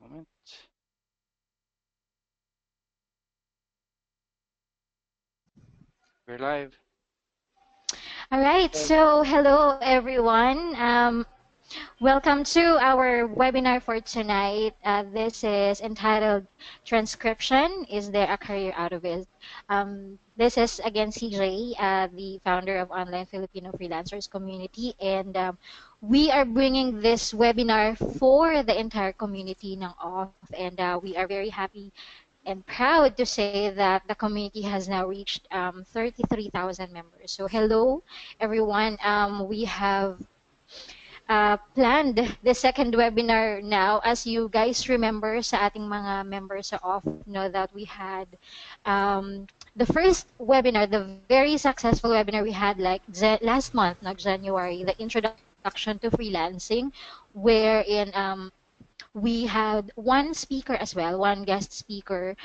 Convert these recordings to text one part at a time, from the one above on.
Moment. We're live. All right, so hello everyone. Welcome to our webinar for tonight. This is entitled Transcription, Is There a Career Out of It? This is again CJ, the founder of Online Filipino Freelancers Community, and we are bringing this webinar for the entire community ng OFF, and we are very happy and proud to say that the community has now reached 33,000 members. So hello, everyone. We have planned the second webinar now. As you guys remember sa ating mga members sa OFF, know that we had the first webinar, the very successful webinar we had like last month, not January, the introduction to freelancing, wherein we had one speaker as well, one guest speaker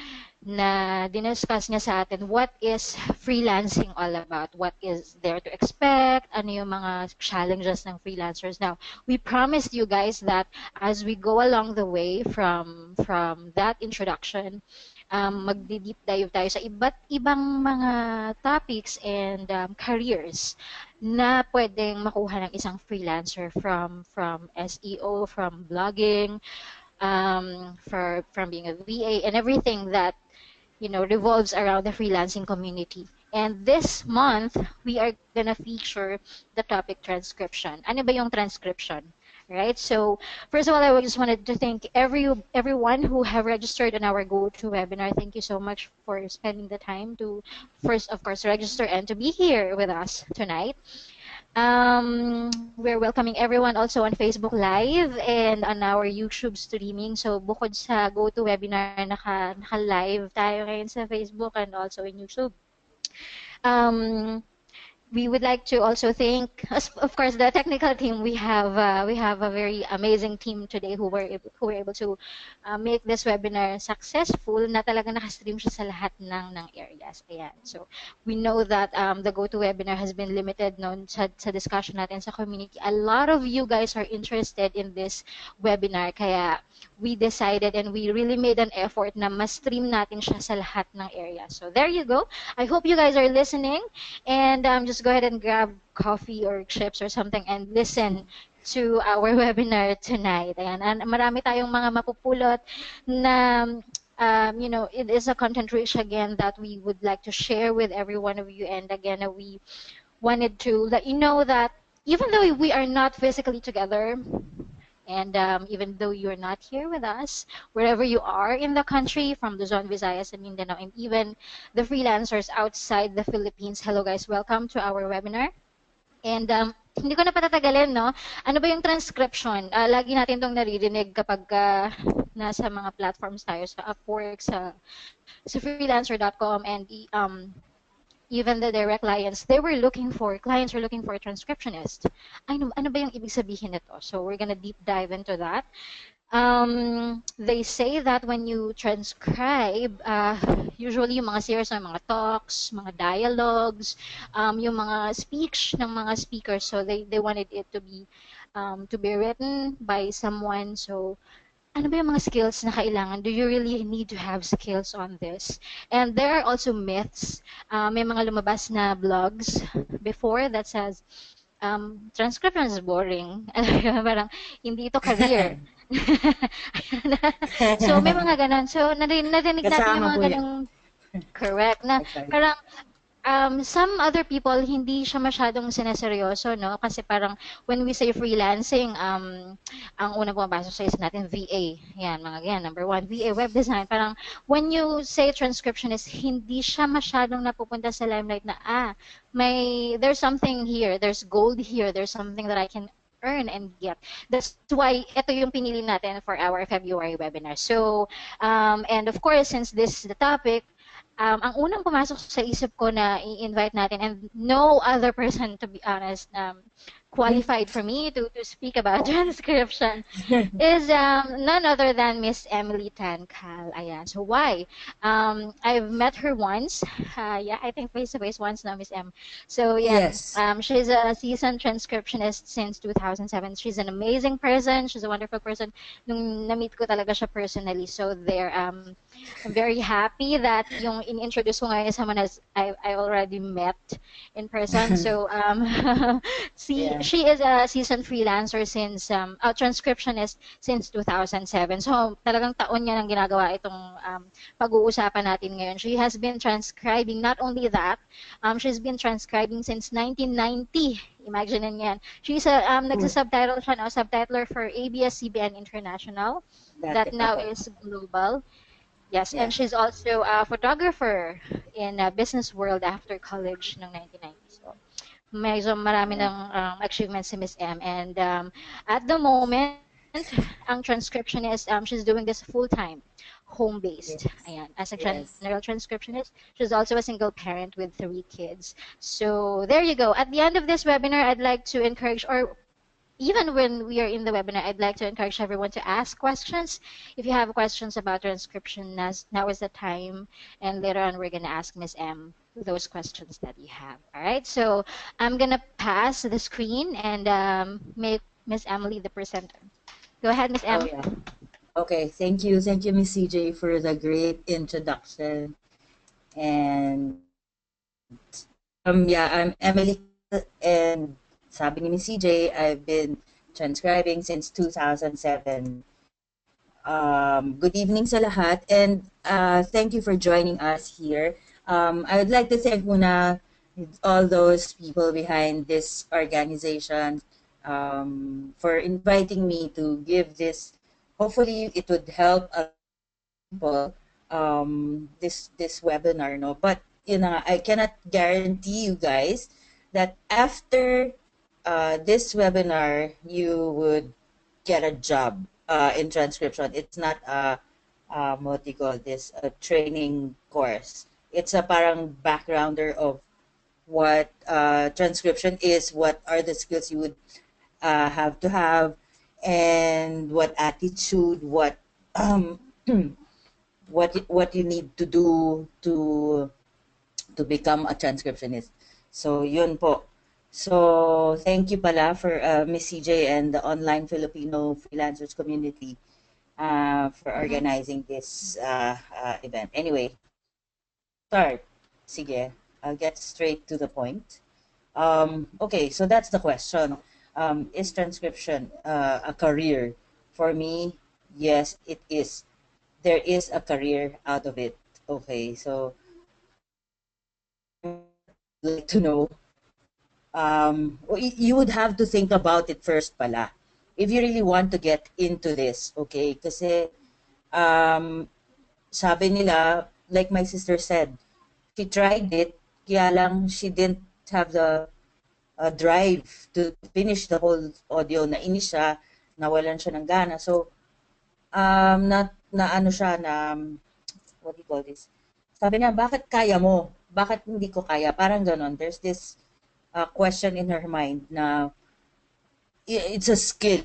na diniscuss niya sa atin what is freelancing all about, what is there to expect, ano yung mga challenges ng freelancers. Now, we promised you guys that as we go along the way from that introduction, magdi-deep dive tayo sa iba't ibang mga topics and careers na pwedeng makuha ng isang freelancer from SEO, from blogging, from being a VA, and everything that revolves around the freelancing community. And this month, we are gonna feature the topic transcription. Ano ba yung transcription? Right. So first of all, I just wanted to thank everyone who have registered on our GoToWebinar. Thank you so much for spending the time to first, of course, register and to be here with us tonight. We're welcoming everyone also on Facebook Live and on our YouTube streaming. So bukod sa GoToWebinar, naka-live tayo ngayon sa Facebook and also in YouTube. We would like to also thank, of course, the technical team. We have a very amazing team today who were able to make this webinar successful. Na talaga nakastream siya sa lahat ng areas. Ayan. So we know that the GoToWebinar has been limited noon sa discussion natin sa community. A lot of you guys are interested in this webinar, kaya we decided and we really made an effort na ma-stream natin siya sa lahat ng areas. So there you go. I hope you guys are listening, and just go ahead and grab coffee or chips or something and listen to our webinar tonight. Ayan. And marami tayong mga mapupulot na it is a content rich again that we would like to share with every one of you. And again, we wanted to let you know that even though we are not physically together, and even though you're not here with us, wherever you are in the country, from Luzon, Visayas, and Mindanao, and even the freelancers outside the Philippines, hello guys, welcome to our webinar. And hindi ko na patatagalin, no? Ano ba yung transcription? Lagi natin itong naririnig kapag nasa mga platforms tayo, sa Upwork, sa freelancer.com, and even the direct clients, clients were looking for a transcriptionist. Ano ba yung ibig sabihin nito? So we're gonna deep dive into that. They say that when you transcribe, usually yung mga series ng mga talks, mga dialogues, yung mga speech ng mga speakers, so they wanted it to be written by someone. So ano ba yung mga skills na kailangan? Do you really need to have skills on this? And there are also myths. May mga lumabas na blogs before that says, transcription is boring. Parang, hindi ito career. So, may mga ganon. So, narinig natin yung mga ganong correct na parang some other people hindi siya masyadong sineseryoso, no? Kasi parang when we say freelancing, ang unang pumapasok sa isip natin VA. Yan, mga ganyan. Number one, VA, web design. Parang when you say transcriptionist, hindi siya masyadong napupunta sa limelight na there's something here, there's gold here, there's something that I can earn and get. That's why ito yung pinili natin for our February webinar. So, and of course, since this is the topic, ang unang pumasok sa isip ko na i-invite natin, and no other person, to be honest, qualified for me to speak about transcription is none other than Miss Emily Tancal. Ayan. So why? I've met her once. Yeah, I think face to face once now, Miss M. So yeah, Yes. she's a seasoned transcriptionist since 2007. She's an amazing person. She's a wonderful person. Nung na-meet ko talaga siya personally. So there, I'm very happy that yung in-introduce ko ngayon is someone as I already met in person. So Yeah. she is a seasoned freelancer since a transcriptionist since 2007. So talagang taon niya nang ginagawa itong pag-uusapan natin ngayon. She has been transcribing, not only that, she's been transcribing since 1990. Imagine yan. She's a nagsasubtitle siya, no? Subtitler for ABS-CBN International Dati, that now opo. is global. Yes, and Yeah. she's also a photographer in business world after college ng 1990. So, medyo marami Yeah. ng achievements si Miss M. And at the moment, ang transcriptionist, she's doing this full-time, home-based. Yes. Ayan, as a Yes. general transcriptionist, she's also a single parent with 3 kids. So there you go. At the end of this webinar, I'd like to encourage, or even when we are in the webinar, I'd like to encourage everyone to ask questions. If you have questions about transcription, now is the time. And later on, we're going to ask Ms. M those questions that you have. All right, so I'm going to pass the screen and make Ms. Emily the presenter. Go ahead, Ms. Oh, M. yeah. Okay. Thank you. Thank you, Miss CJ, for the great introduction. And yeah, I'm Emily, and sabi ni Miss CJ, I've been transcribing since 2007. Good evening sa lahat, and thank you for joining us here. I would like to thank muna all those people behind this organization for inviting me to give this. Hopefully, it would help a people this webinar, no. But I cannot guarantee you guys that after this webinar, you would get a job in transcription. It's not what do you call this, a training course. It's a parang backgrounder of what transcription is, what are the skills you would have to have, and what attitude, what what you need to do to become a transcriptionist. So yun po. So thank you pala for Miss CJ and the online Filipino freelancers community for Mm-hmm. organizing this event. Anyway, start. Sige, I'll get straight to the point. Okay, so that's the question. Is transcription a career? For me, yes, it is. There is a career out of it. Okay, so I'd like to know, you would have to think about it first pala. If you really want to get into this, okay? Kasi, um, sabi nila, like my sister said, she tried it, kaya lang she didn't have the drive to finish the whole audio. Nainis siya, nawalan siya ng gana. So, na ano siya, na, what do you call this? Sabi niya, bakit kaya mo? Bakit hindi ko kaya? Parang ganon. There's this question in her mind na it's a skill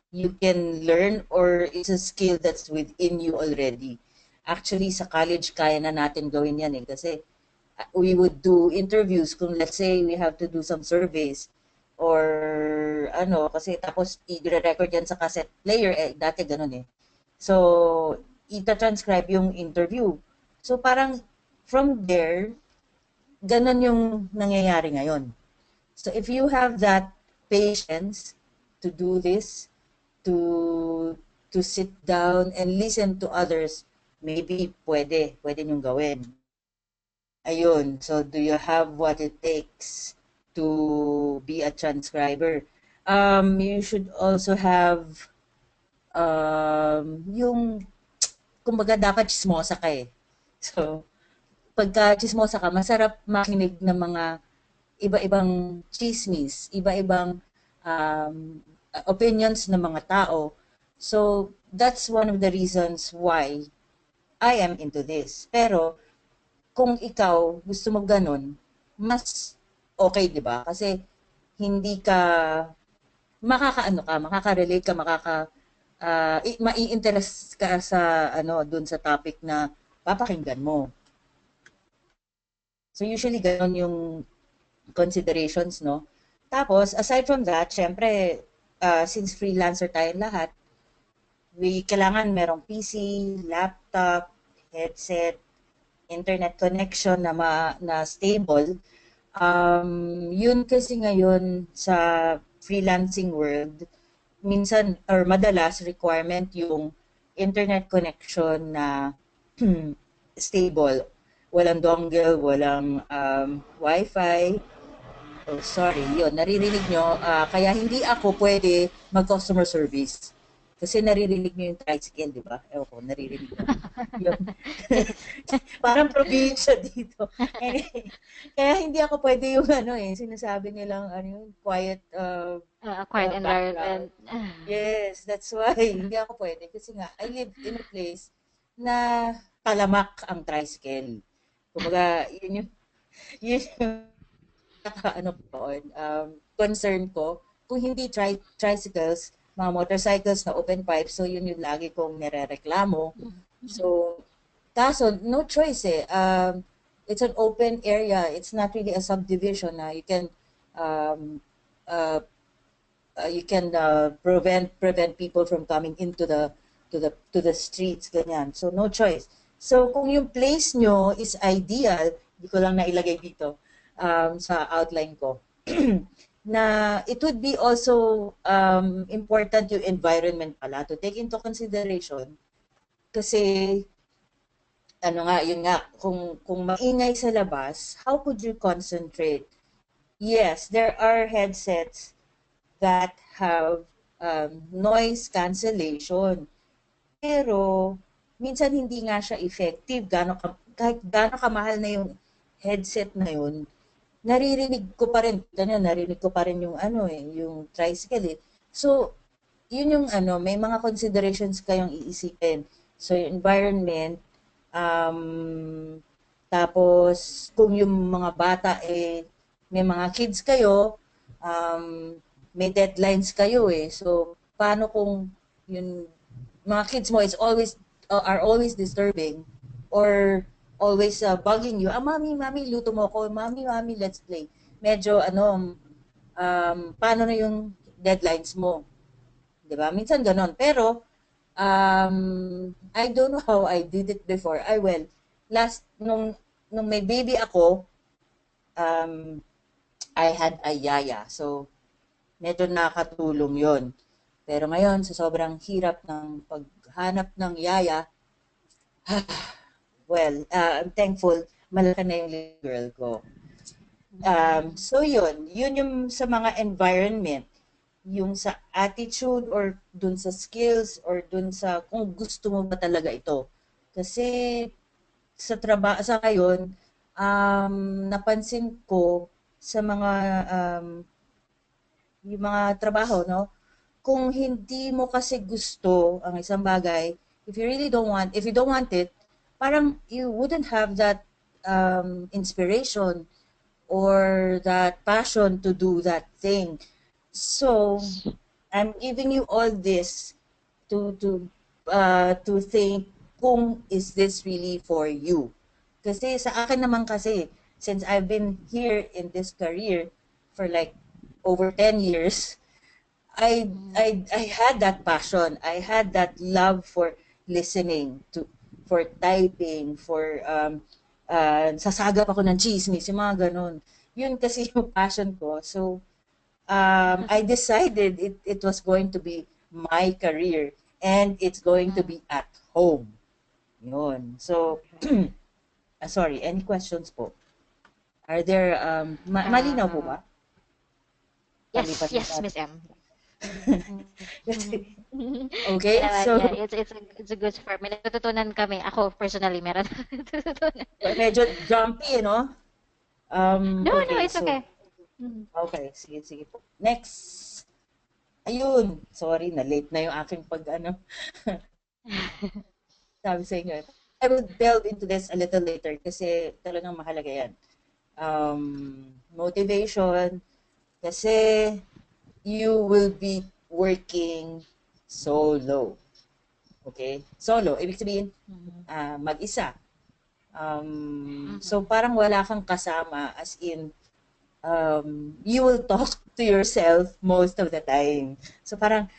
you can learn, or it's a skill that's within you already. Actually, sa college, kaya na natin gawin yan eh. Kasi we would do interviews kung let's say we have to do some surveys or ano, kasi tapos i-record yan sa cassette player, eh, dati ganun eh. So, ita-transcribe yung interview. So, parang from there, ganun yung nangyayari ngayon. So, if you have that patience to do this, to sit down and listen to others, maybe pwede niyong gawin. Ayun, so do you have what it takes to be a transcriber? You should also have yung kumbaga dapat chismosa ka eh. So, pagka chismosa ka, masarap makinig ng mga iba-ibang chismis, iba-ibang opinions ng mga tao. So, that's one of the reasons why I am into this. Pero, kung ikaw gusto mo ganun, mas okay, di ba? Kasi hindi ka makaka-relate ka, mai-interest ka sa dun sa topic na papakinggan mo. So usually ganun yung considerations, no? Tapos aside from that, syempre since freelancer tayong lahat, kailangan merong PC, laptop, headset, internet connection na stable. Yun kasi ngayon sa freelancing world, minsan or madalas requirement yung internet connection na stable. Walang dongle, walang wifi. Oh, sorry, yun, naririnig nyo. Kaya hindi ako pwede mag-customer service. Kasi naririnig nyo yung tricycle, di ba? Ewan ko, naririnig nyo. Yun. Yes. Parang probinsya dito. Kaya hindi ako pwede yung sinasabi nilang quiet Quiet background. environment. Yes, that's why hindi ako pwede. Kasi nga, I live in a place na talamak ang tricycle. Kumbaga, yun yung concern ko. Kung hindi tricycles, mga motorcycles na open pipe, so yun yung lagi kong nirereklamo. So, kaso, no choice eh. It's an open area. It's not really a subdivision na um, uh, you can prevent people from coming into the streets, ganyan. So, no choice. So, kung yung place nyo is ideal, hindi ko lang nailagay dito sa outline ko, na it would be also important yung environment pala to take into consideration kasi yun nga, kung maingay sa labas, how could you concentrate? Yes, there are headsets that have noise cancellation. Pero minsan hindi nga siya effective. Kahit gaano kamahal na yung headset na yun, naririnig ko pa rin, narinig ko pa rin yung yung tricycle eh. So, yun yung may mga considerations kayong iisipin. So, yung environment, tapos kung yung mga bata may mga kids kayo, may deadlines kayo eh. So, paano kung yung mga kids mo are always disturbing or always bugging you. Mami, luto mo ako. Mami, let's play. Medyo paano na yung deadlines mo? 'Di ba? Minsan ganon. Pero I don't know how I did it before. Last nung may baby ako, um, I had a yaya. So medyo nakatulong 'yon. Pero ngayon sa sobrang hirap ng paghanap ng yaya, I'm thankful malaki na yung little girl ko. So yun yung sa mga environment, yung sa attitude or dun sa skills or dun sa kung gusto mo ba talaga ito. Kasi sa ngayon, napansin ko sa yung mga trabaho, no? Kung hindi mo kasi gusto ang isang bagay, if you don't want it, parang you wouldn't have that inspiration or that passion to do that thing. So, I'm giving you all this to think kung is this really for you. Kasi sa akin naman kasi, since I've been here in this career for like over 10 years, I had that passion. I had that love for listening for typing, for sasagap ako ng chismis, yung mga ganun. Yun kasi yung passion ko. So, I decided it was going to be my career and it's going to be at home. Yun. So, sorry, any questions po? Are there, malinaw po ba? Yes, Miss M. Okay, so Yeah, it's a good for me. Natututunan kami. Ako personally meron natututunan. medyo jumpy, no? No, Okay, it's so okay. okay, sige po. Next. Ayun, sorry na late na yung aking sabi sa inyo. I will delve into this a little later kasi talagang mahalaga yan. Motivation, Kasi you will be working solo. Okay? Solo, ibig sabihin, mag-isa. So parang wala kang kasama, as in, you will talk to yourself most of the time. So parang,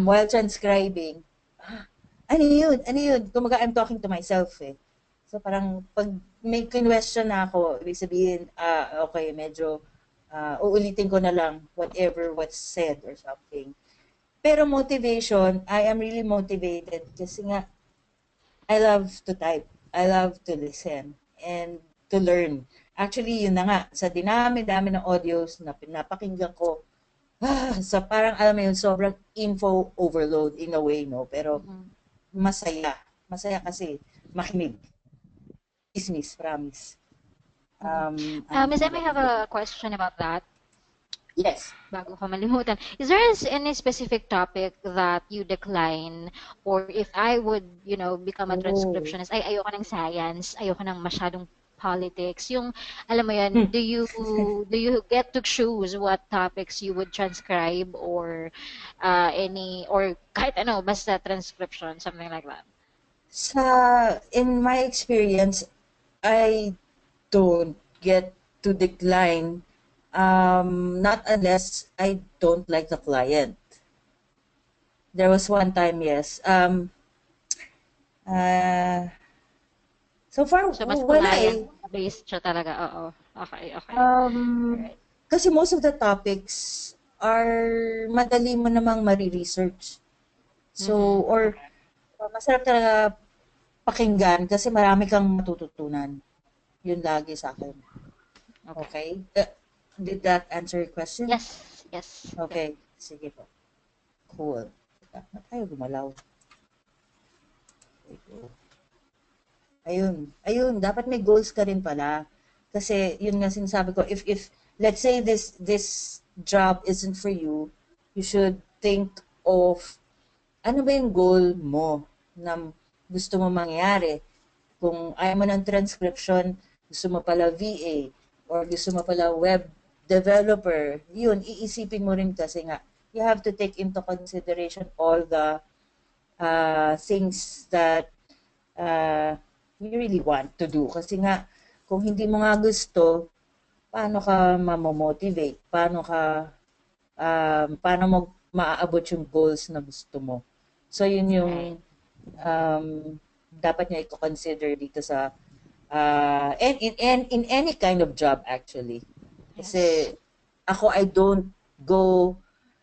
while transcribing, ano yun? Ano yun? Kumaga, I'm talking to myself eh. So parang pag may question na ako, ibig sabihin, okay, medyo uulitin ko na lang whatever what's said or something. Pero motivation, I am really motivated kasi nga, I love to type. I love to listen and to learn. Actually, yun na nga, sa dinami-dami ng audios na pinapakinggan ko, sa parang, alam mo yun, sobrang info overload in a way, no? Pero masaya. Masaya kasi makinig. Business, promise. Miss M, I have a question about that. Yes. Bago ko malimutan. Is there any specific topic that you decline, or if I would, become a transcriptionist, ay ayoko ng science, ayoko ng masyadong politics. Yung, alam mo yan, do you get to choose what topics you would transcribe, or or kahit ano, basta transcription, something like that? In my experience, I don't get to decline, not unless I don't like the client. There was one time, yes. So far, So, mas wala eh. client-based siya talaga. Oo. Okay. Um, Kasi most of the topics are madali mo namang mariresearch. So, or masarap talaga pakinggan kasi marami kang matututunan. Yun lagi sa akin. Okay? Did that answer your question? Yes. Okay. Sige po. Cool. Ba't tayo gumalaw? Ayun, dapat may goals ka rin pala. Kasi yun nga sinasabi ko, if let's say this job isn't for you, you should think of ano ba yung goal mo na gusto mo mangyari. Kung ayaw mo ng transcription, gusto mo pala VA or gusto mo pala web developer, yun, iisipin mo rin kasi nga, you have to take into consideration all the things that you really want to do. Kasi nga, kung hindi mo nga gusto, paano ka mamomotivate? Paano mo maaabot yung goals na gusto mo? So, yun yung dapat nyo i-consider dito sa and in any kind of job actually. Kasi ako, I don't go,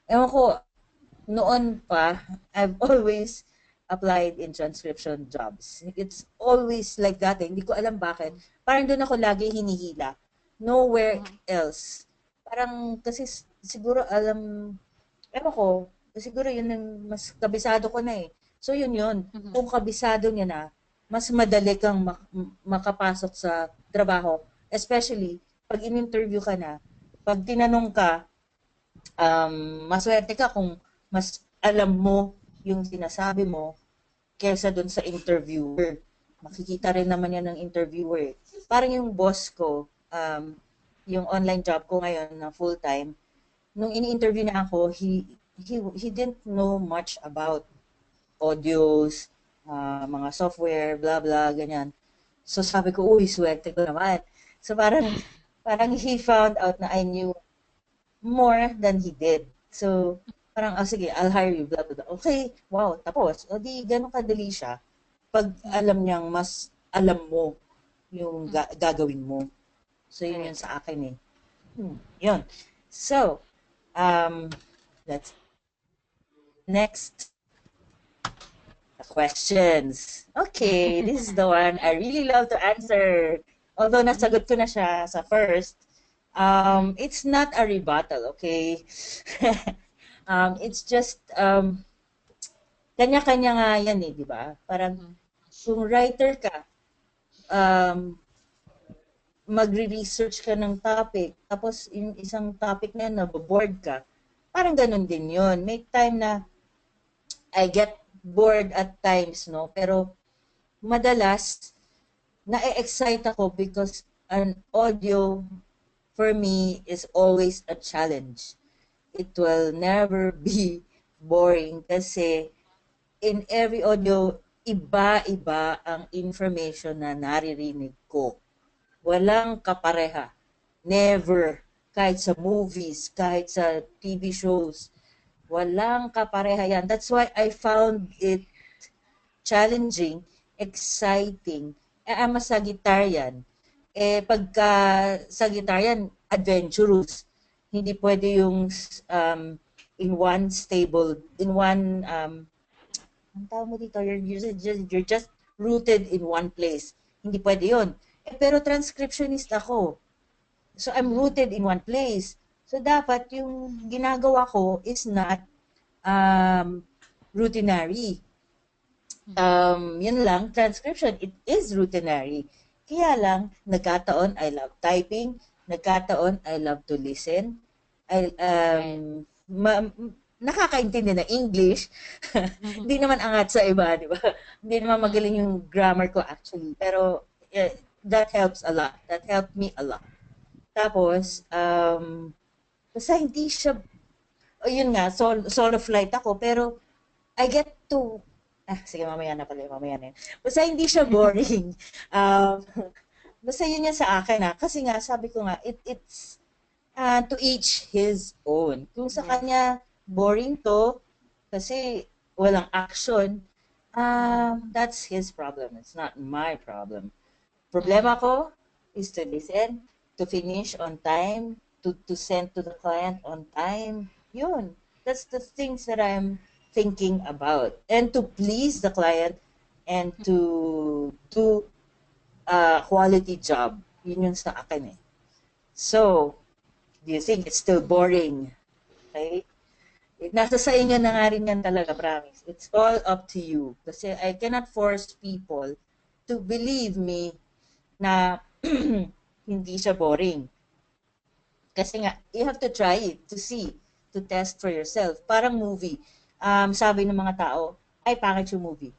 ewan ko, noon pa, I've always applied in transcription jobs. It's always like that. Hindi ko alam bakit. Parang doon ako lagi hinihila. Nowhere else. Parang kasi siguro ewan ko, siguro yun ang mas kabisado ko na eh. So yun. Kung kabisado niya na, mas madali kang makapasok sa trabaho. Especially, pag in-interview ka na, pag tinanong ka, maswerte ka kung mas alam mo yung sinasabi mo kaysa dun sa interviewer. Makikita rin naman yan ng interviewer. Parang yung boss ko, yung online job ko ngayon na full-time, nung ini-interview niya ako, he didn't know much about audios, mga software, blah blah, ganyan. So sabi ko, uy, swerte ko naman. So parang he found out na I knew more than he did. So parang, sige, I'll hire you, blah blah blah. Okay, wow, tapos. O di, ganun kadali siya. Pag alam niyang mas alam mo yung gagawin mo. So yun sa akin eh. Yun. So, let's next. Questions. Okay, this is the one I really love to answer. Although nasagot ko na siya sa first, it's not a rebuttal, okay? It's just, kanya-kanya nga yan eh, di ba? Parang, kung writer ka, magre-research ka ng topic, tapos yung isang topic na yun, naboboard ka, parang ganun din yun. May time na I get bored at times, no? Pero madalas, na-excite ako because an audio for me, is always a challenge. It will never be boring kasi in every audio, iba-iba ang information na naririnig ko. Walang kapareha. Never. Kahit sa movies, kahit sa TV shows, walang kapareha yan. That's why I found it challenging, exciting. I'm a Sagittarian. Pagka Sagittarian, adventurous. Hindi pwede yung in one stable, in one, ang tawag mo dito, you're just rooted in one place. Hindi pwede yun. Pero transcriptionist ako. So I'm rooted in one place. So dapat yung ginagawa ko is not routinary. Yun lang, transcription, it is routinary. Kaya lang, nagkataon, I love typing. Nagkataon, I love to listen. Nakakaintindi ng English. Hindi naman angat sa iba, di ba? Hindi naman magaling yung grammar ko actually. Pero that helps a lot. That helped me a lot. Tapos, basta hindi siya, yun nga, solo flight ako, pero I get to, sige, mamaya na pala, mamaya na yun. Basta hindi siya boring. Basta yun yan sa akin, kasi nga, sabi ko nga, it's to each his own. Kung sa kanya, boring to, kasi walang action, that's his problem. It's not my problem. Problema ko is to listen, to finish on time, to send to the client on time. Yun. That's the things that I'm thinking about. And to please the client and to do a quality job. Yun yung sa akin eh. So, do you think it's still boring? Okay? Nasa sa inyo na nga rin yan talaga, promise. It's all up to you. Kasi I cannot force people to believe me na hindi siya boring. Kasi nga, you have to try it to see, to test for yourself. Parang movie. Sabi ng mga tao, ay, pangit yung movie.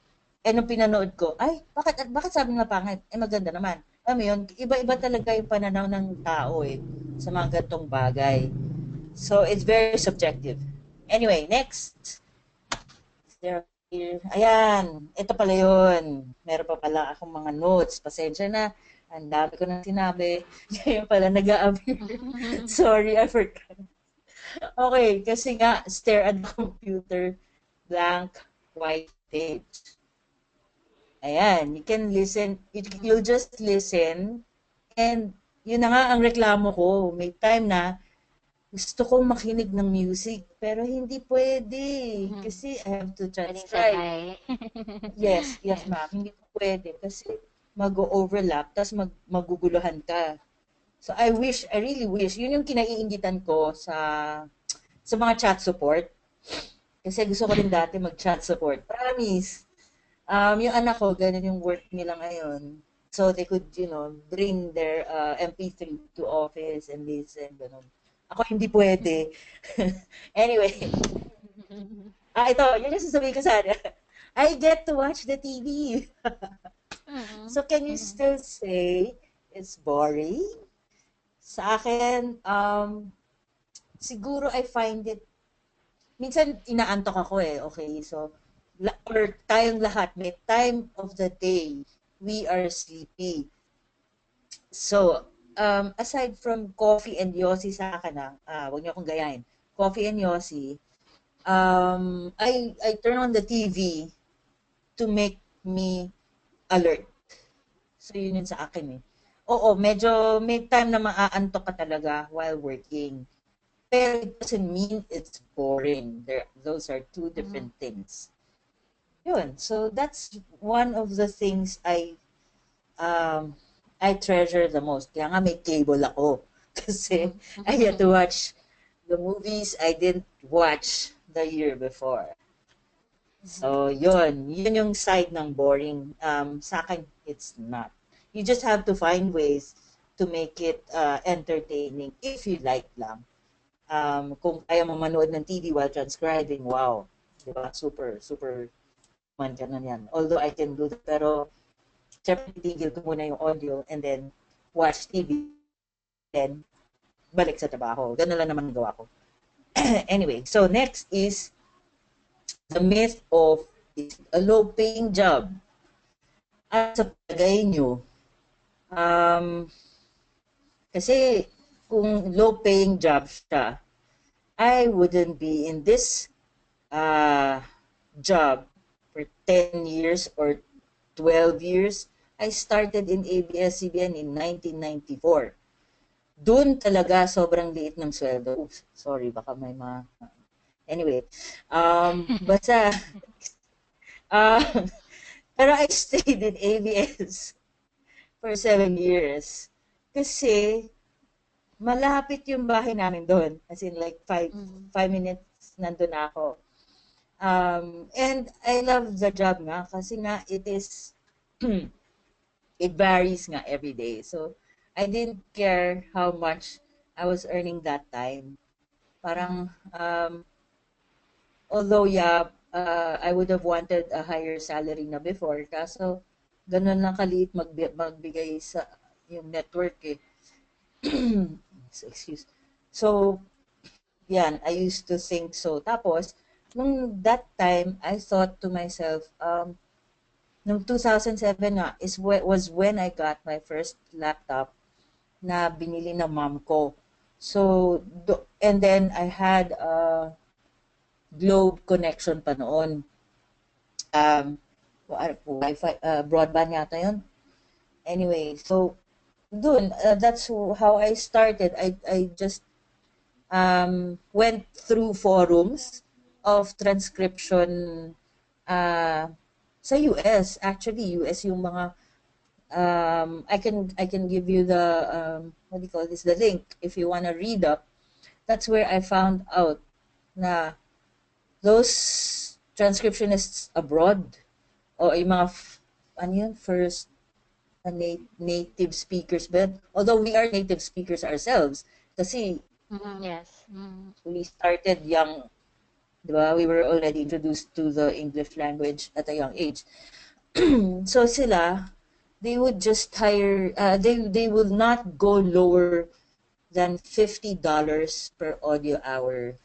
Nung pinanood ko, ay, bakit sabi nga pangit? Maganda naman. Alam mo yun, iba-iba talaga yung pananaw ng tao sa mga gantong bagay. So, it's very subjective. Anyway, next. Ayan, ito pala yun. Meron pa pala akong mga notes. Pasensya na. Ang dami ko nang sinabi. Ngayon pala nag-a-appear. Sorry, I forgot. Okay, kasi nga, stare at the computer, blank, white page. Ayan, you can listen, you'll just listen, and yun na nga ang reklamo ko. May time na gusto kong makinig ng music, pero hindi pwede. Kasi I have to transcribe. Yes, ma'am. Hindi pwede kasi mag-overlap, tapos maguguluhan ka. So I really wish, yun yung kinaiingitan ko sa mga chat support. Kasi gusto ko rin dati mag-chat support. Promise. Yung anak ko, ganun yung work nila ngayon. So they could, bring their MP3 to office and listen, ganun. Ako hindi pwede. Anyway. Ito, yun yung sasabihin ko sana. I get to watch the TV. So can you still say it's boring? Sa akin, siguro I find it, minsan inaantok ako okay, so, or tayong lahat, may time of the day, we are sleepy. So, aside from coffee and Yossi sa akin huwag niyo akong gayahin, coffee and Yossi, I turn on the TV to make me alert. So, yun sa akin Oo, medyo may time na maaantok ka talaga while working. Pero it doesn't mean it's boring. Those are two different things. Yun. So that's one of the things I treasure the most. Kaya nga may cable ako. Kasi I had to watch the movies I didn't watch the year before. So yun yung side ng boring. Sa akin, it's not. You just have to find ways to make it entertaining if you like lang. Kung kaya mo manood ng TV while transcribing, wow. Diba? Super, super man ka na yan. Although I can do that, pero syempre tigil ko muna yung audio and then watch TV. Then, balik sa trabaho. Ganun lang naman gawa ko. Anyway, so next is the myth of is a low-paying job. At sa palagay nyo, um, kasi kung low-paying job siya, I wouldn't be in this uh, job for 10 years or 12 years. I started in ABS-CBN in 1994. Doon talaga sobrang liit ng sweldo. Oops, sorry, baka may Anyway, basta, uh, pero I stayed in ABS for 7 years. Kasi, malapit yung bahay namin doon. As in, like, five minutes nandun ako. And I love the job nga kasi nga it is it varies nga every day. So I didn't care how much I was earning that time. Parang although yeah, I would have wanted a higher salary na before kaso ganun lang kaliit magbigay sa yung network eh. Excuse. So yan, I used to think so. Tapos nung that time, I thought to myself, nung 2007 nga, was when I got my first laptop na binili ng mom ko. So, and then I had a Globe connection pa noon. Wi-Fi, broadband yata yun. Anyway, so, that's how I started. I just went through forums of transcription sa US. Actually, US yung mga I can give you the what do you call this, the link if you want to read up. That's where I found out na those transcriptionists abroad o yung mga ano yun, first native speakers, but although we are native speakers ourselves kasi Yes. we started young, diba? We were already introduced to the English language at a young age. So sila, they would just hire, they will not go lower than $50 per audio hour.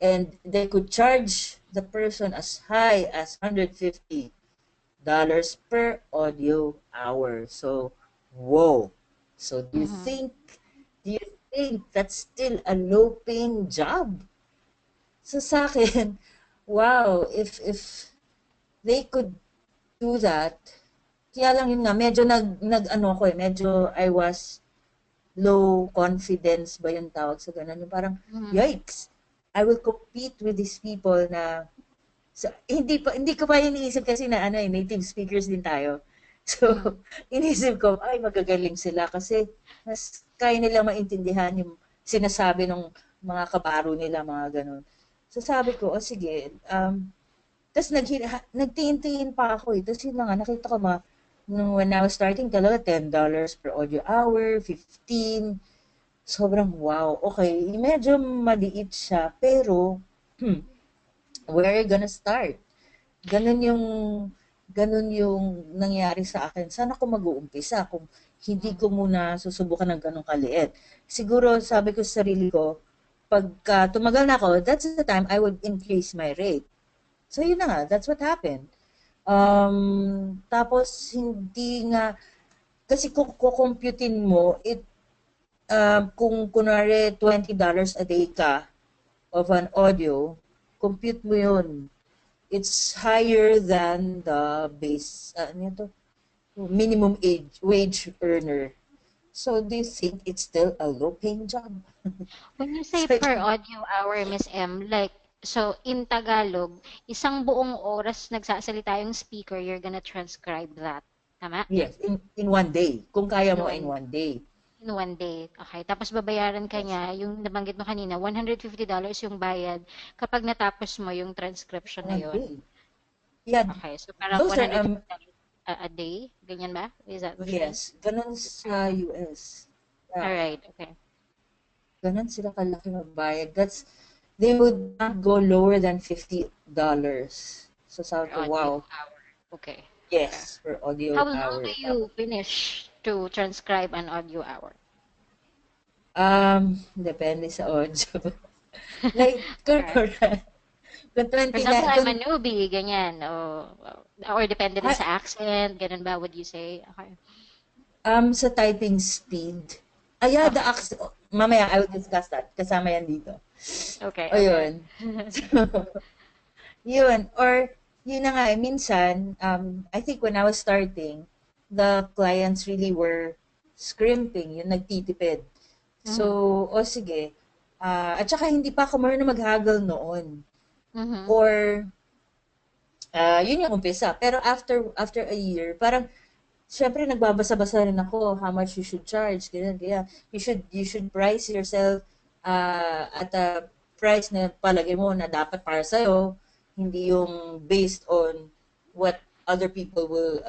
And they could charge the person as high as $150 per audio hour. So, whoa. So, do you think that's still a low-paying job? So, sa akin, wow, if they could do that, kaya lang yun nga, medyo ano ko eh, medyo I was low confidence ba yung tawag sa ganun? Yung parang, yikes, I will compete with these people na, so, hindi ko pa iniisip kasi na ano, native speakers din tayo. So, iniisip ko, ay, magagaling sila kasi mas kaya nila maintindihan yung sinasabi ng mga kabaro nila, mga ganun. So, sabi ko, oh, sige, tapos nagtingin-tingin pa ako eh. Tapos yun na nga, nakita ko when I was starting talaga, $10 per audio hour, 15. Sobrang wow. Okay, medyo maliit siya, pero where are you gonna start? Ganun yung nangyari sa akin. Sana ko mag-uumpisa kung hindi ko muna susubukan ng ganun kaliit. Siguro sabi ko sa sarili ko, pagka tumagal na ako, that's the time I would increase my rate. So yun na nga, that's what happened. Tapos hindi nga, kasi kung kukumputin mo, kung kunwari $20 a day ka of an audio, compute mo yun. It's higher than the base, minimum wage earner. So do you think it's still a low-paying job? When you say So, per audio hour, Miss M, like, so in Tagalog, isang buong oras nagsasalita yung speaker, you're gonna transcribe that. Tama? yes, in one day. Kung kaya In mo in one, one day. in one day. Okay. Tapos babayaran ka Yes, niya, yung nabanggit mo kanina, $150 yung bayad kapag natapos mo yung transcription na one yun. day. Yeah, Okay. So parang those are $150 a day? Ganyan ba? Is that what you mean? yes, ganun sa US. Yeah, Alright. Okay. ganun sila kalaki magbayad. They would not go lower than $50. So Per sabi ko, audio wow, hour. Okay. Okay. yes, per How audio long do hour. you finish to transcribe an audio hour? Depende sa audio. Like, kung, Alright. kung For example, 29, I'm kung, a newbie, ganyan. Or depende din ah, sa accent, ganun ba would you say? Okay. sa typing speed, yeah, the Okay. accent, mamaya I will discuss that, kasama yan dito. Okay, O okay. yun. Yun, or yun na nga, minsan, I think when I was starting, the clients really were scrimping, yung nagtitipid. Mhm. So, o sige, at saka hindi pa ako marunong mag-haggle noon. Mhm. Or, yun yung umpisa. Pero after a year, parang, syempre nagbabasa-basa rin ako how much you should charge, ganyan, kaya you should price yourself at a price na palagay mo na dapat para sa'yo, hindi yung based on what other people will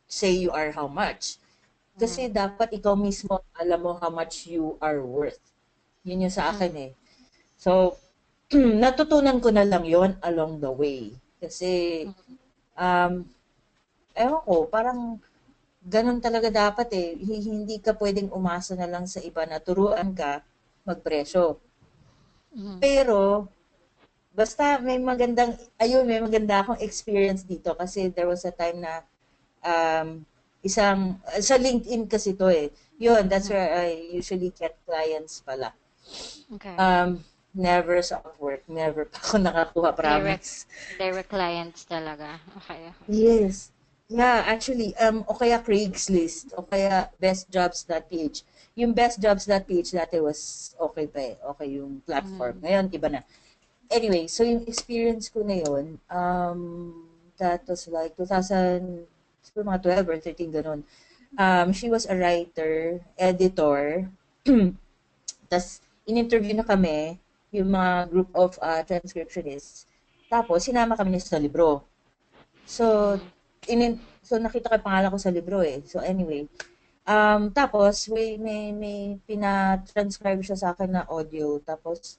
say you are how much. Kasi Mhm. dapat ikaw mismo alam mo how much you are worth. Yun yung sa akin Mhm. eh. So, natutunan ko na lang yon along the way. Kasi, Mhm. um, ewan ko, parang ganun talaga dapat eh. Hindi ka pwedeng umasa na lang sa iba na turuan ka magpresyo. Mhm. Pero, basta may maganda akong experience dito kasi there was a time na sa LinkedIn kasi to eh. Yun, that's Mhm. where I usually get clients pala. Okay. Never sa Upwork, never pa ako nakakuha, Direct promise. direct clients talaga. Okay, okay. Yes. Yeah, actually, o kaya Craigslist, o kaya bestjobs.ph. Yung bestjobs.ph dati was okay pa eh. Okay yung platform. Mhm. Ngayon, iba na. Anyway, so yung experience ko na yun, that was like 2000, siguro mga 12 or 13, ganun. She was a writer, editor, tas in-interview na kami, yung mga group of transcriptionists. Tapos, sinama kami niya sa libro. So, Mhm. so nakita ko yung pangalan ko sa libro eh. So anyway, tapos may pina-transcribe siya sa akin na audio. Tapos,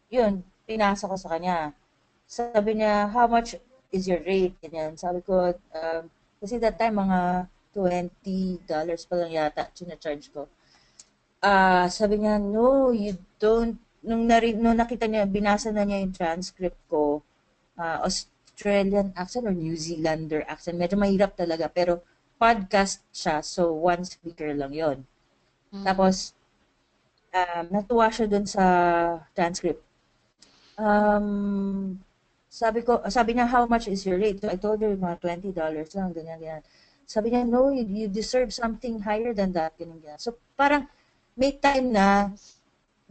yun, pinasa ko sa kanya. Sabi niya, how much is your rate? Ganyan. Sabi ko, kasi that time mga $20 pa lang yata charge ko. Sabi niya, no, you don't. Nung nakita niya, binasa na niya yung transcript ko, Australian accent or New Zealander accent. Medyo mahirap talaga, pero podcast siya, so one speaker lang yon. Mhm. Tapos, natuwa siya dun sa transcript. Sabi niya, how much is your rate? So I told her, mga $20 lang, ganyan, ganyan. Sabi niya, no, you deserve something higher than that, ganyan, ganyan. So parang may time na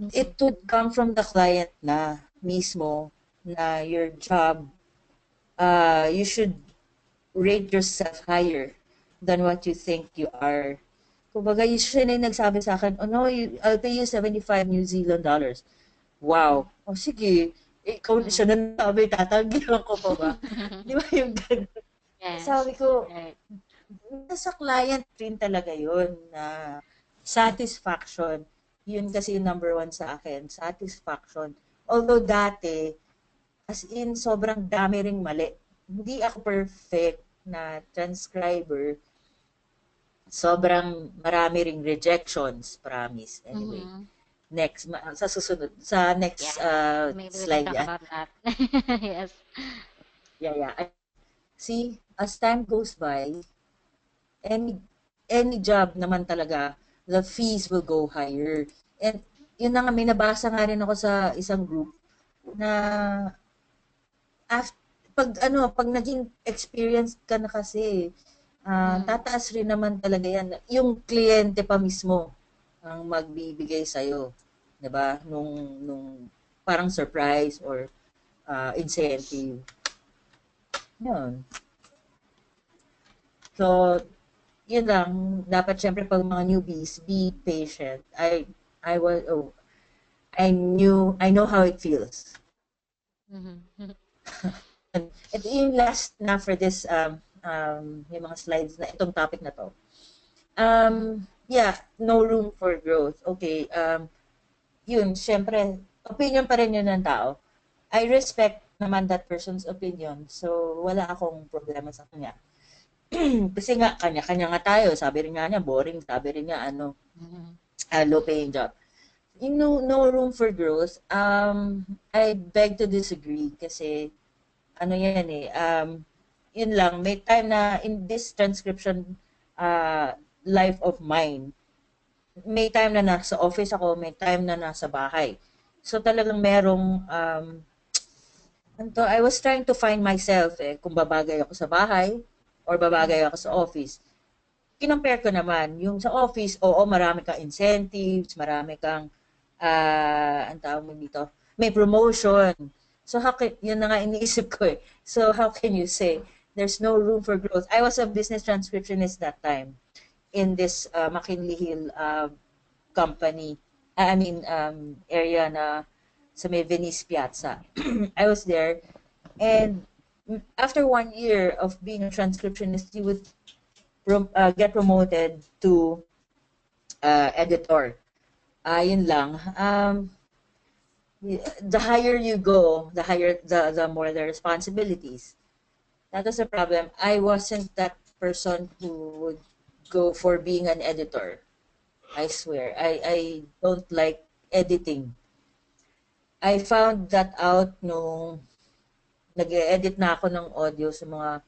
Yes. it would come from the client na mismo na your job, you should rate yourself higher than what you think you are. Kumbaga, siya na yung nagsabi sa akin, oh no, I'll pay you 75 New Zealand dollars. Wow. O sige, ikaw Mhm. siya na nasabi, tatanggihan ko pa ba? Di ba yung ganun? Yes. Sabi ko, Right. nasa client rin talaga yun na satisfaction. Yun kasi yung number one sa akin, satisfaction. Although dati, as in, sobrang dami ring mali. Hindi ako perfect na transcriber. Sobrang marami ring rejections, promise. Anyway, Mhm. next, sa susunod, sa next Yeah. Maybe we can slide talk yan. about that. Yes. Yeah, yeah. See, as time goes by, any any job naman talaga, the fees will go higher. And yun na nga, may nabasa nga rin ako sa isang group na after, pag naging experience ka na kasi, Mhm. tataas rin naman talaga yan. Yung kliyente pa mismo ang magbibigay sa'yo. 'Di ba? Nung parang surprise or Yes. incentive. Yun. So, yun lang. Dapat syempre pag mga newbies, be patient. I know how it feels. Mhm. Ito yung last na for this, yung mga slides na itong topic na to. Mhm. Yeah, no room for growth. Okay, yun, syempre, opinion pa rin yun ng tao. I respect naman that person's opinion. So, wala akong problema sa kanya. Kasi nga, kanya-kanya nga tayo. Sabi rin nga niya, boring. Sabi rin niya, ano. Mhm. low paying job. You know, no room for growth. I beg to disagree kasi ano yan eh, yun lang, may time na in this transcription uh, life of mine, may time na nasa office ako, may time na nasa bahay. So talagang merong, I was trying to find myself eh, kung babagay ako sa bahay or babagay ako sa office. Kinompare ko naman, yung sa office, oo, marami kang incentives, marami kang, ang tawag mo dito, may promotion. So, yun na nga iniisip ko eh. So, how can you say there's no room for growth? I was a business transcriptionist that time in this McKinley Hill company. Area na sa may Venice Piazza. I was there, and after 1 year of being a transcriptionist, you would get promoted to editor. Yun lang. The higher you go, the more the responsibilities. That was the problem. I wasn't that person who would go for being an editor. I swear. I don't like editing. I found that out nung nag-edit na ako ng audio sa mga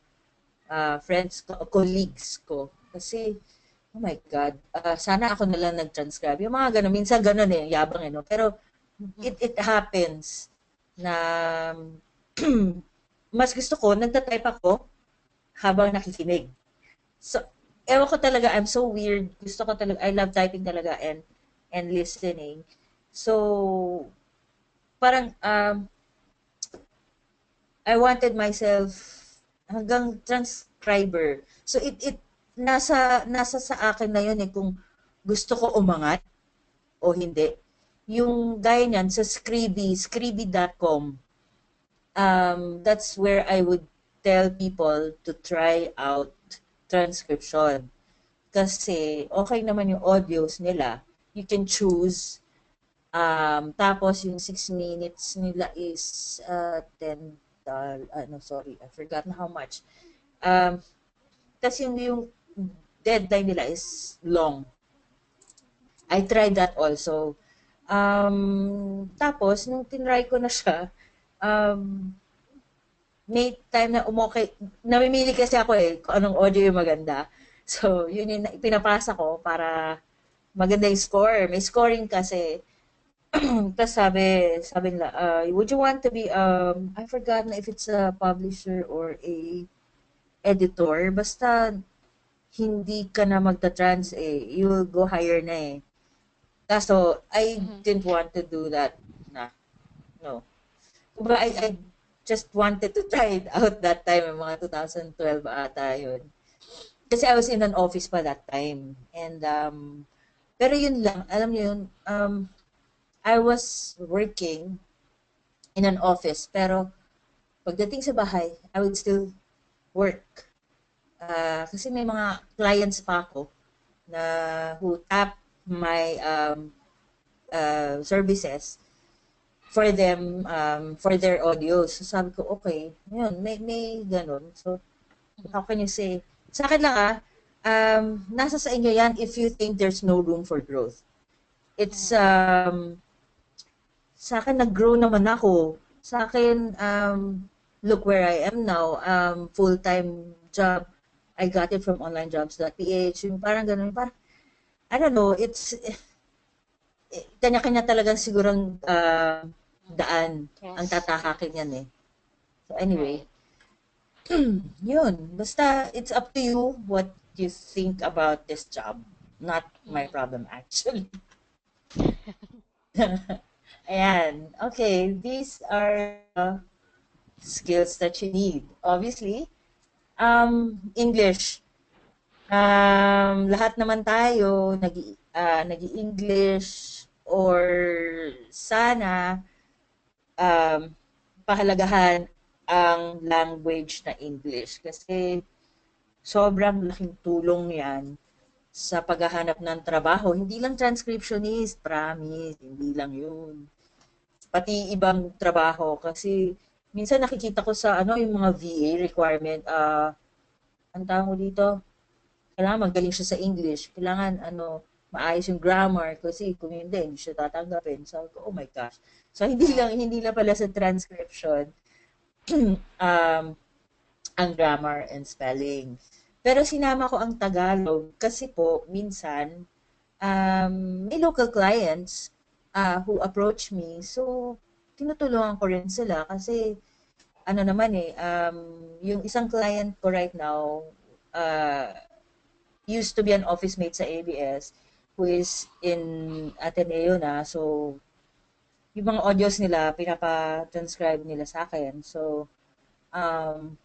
friends ko, colleagues ko. Kasi, oh my God, sana ako na lang nag-transcribe. Yung mga ganun, minsan ganun eh, yabang eh, no? Pero it happens na mas gusto ko, nagtatype ako habang nakikinig. So, ewan ko talaga, I'm so weird. Gusto ko talaga, I love typing talaga and listening. So, parang, I wanted myself hanggang transcriber. So nasa sa akin na yun eh kung gusto ko umangat o hindi. Yung gaya niyan sa scribby.com, that's where I would tell people to try out transcription. Kasi okay naman yung audios nila. You can choose. Tapos yung 6 minutes nila is 10 sorry, I forgot na how much. Tapos yung deadline nila is long. I tried that also. Tapos, nung tinry ko na siya, may time na namimili kasi ako eh, kung anong audio yung maganda. So, yun yung pinapasa ko para maganda yung score. May scoring kasi. Tapos sabi nila, would you want to be, I forgot na if it's a publisher or a editor, basta hindi ka na magta-trans eh, you will go higher na eh. Kaso, I didn't want to do that na. No. But I just wanted to try it out that time, mga 2012 ata yun. Kasi I was in an office pa that time. And, pero yun lang, alam niyo yun, I was working in an office, pero pagdating sa bahay, I would still work. Kasi may mga clients pa ako na who tap my services for them, for their audios. So sabi ko, okay, yun, may ganun. So, how can you say? Sa akin lang nasa sa inyo yan if you think there's no room for growth. It's, sa akin, nag-grow naman ako. Sa akin, look where I am now, full-time job. I got it from onlinejobs.ph. Yung parang ganun, parang, I don't know, it's, kanya-kanya talagang sigurang daan ang tatahakin yan eh. So anyway, yun. Basta, it's up to you what you think about this job. Not my problem, actually. Ayan. Okay, these are skills that you need. Obviously, English. Lahat naman tayo nag-i-English or sana pahalagahan ang language na English kasi sobrang laking tulong yan sa paghahanap ng trabaho. Hindi lang transcriptionist, promise, hindi lang yun. Pati ibang trabaho kasi minsan nakikita ko sa yung mga VA requirement, ang tawag mo dito, kailangan magaling siya sa English, kailangan maayos yung grammar kasi kung hindi siya tatanggapin. So, oh my gosh. So, hindi lang pala sa transcription um, ang grammar and spelling. Pero sinama ko ang Tagalog kasi po minsan may local clients who approach me. So, tinutulungan ko rin sila kasi ano naman yung isang client ko right now uh, used to be an office mate sa ABS who is in Ateneo na. So, yung mga audios nila, pinapa-transcribe nila sa akin. So, um,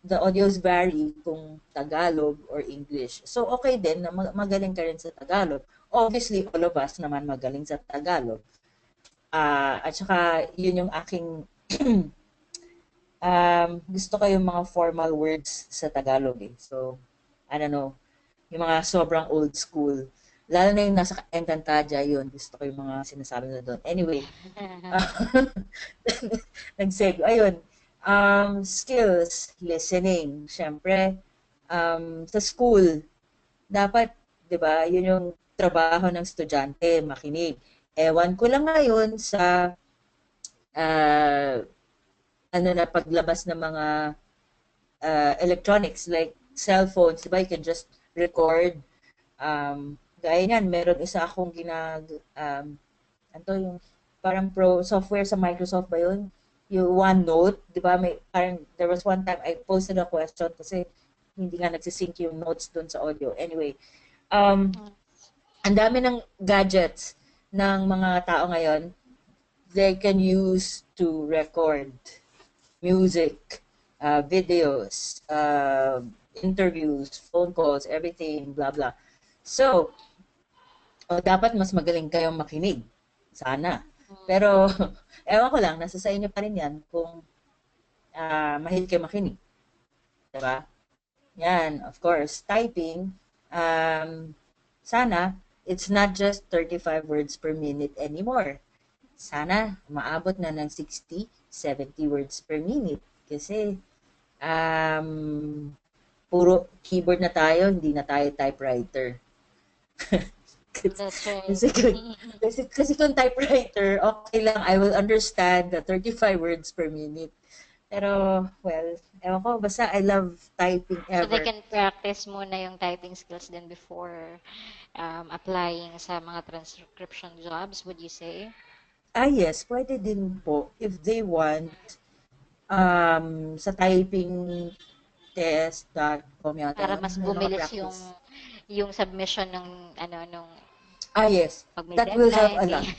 the audios vary kung Tagalog or English. So, okay din na magaling ka rin sa Tagalog. Obviously, all of us naman magaling sa Tagalog. At saka, yun yung aking gusto ko yung mga formal words sa Tagalog eh. So, I don't know, yung mga sobrang old school. Lalo na yung nasa Encantadia yun. Gusto ko yung mga sinasabi na doon. Anyway, nag-segue. Ayun, skills, listening. Siyempre, sa school, dapat, di ba, yun yung trabaho ng estudyante, makinig. Ewan ko lang ngayon sa uh, paglabas ng mga electronics like cellphones, diba? You can just record. Gaya niyan, meron isa akong yung parang pro software sa Microsoft ba yun? Yung OneNote, di ba? There was one time I posted a question kasi hindi nga nagsisync yung notes doon sa audio. Anyway, ang dami ng gadgets ng mga tao ngayon they can use to record music, videos, interviews, phone calls, everything, blah, blah. So, dapat mas magaling kayong makinig. Sana. Pero, ewan ko lang, nasa sa inyo pa rin yan kung mahilig kayo makinig. Diba? Yan, of course. Typing, sana, it's not just 35 words per minute anymore. Sana, maabot na ng 60, 70 words per minute. Kasi, puro keyboard na tayo, hindi na tayo typewriter. That's right. kasi kung typewriter, okay lang, I will understand the 35 words per minute. Pero, well, ewan ko, basta I love typing So they ever. can practice muna yung typing skills then before applying sa mga transcription jobs, would you say? Yes, pwede din po if they want sa typingtest.com yata Para yun, mas may mga bumilis practice. yung submission ng nung Yes, pag may that will help deadline, a lot. ganyan.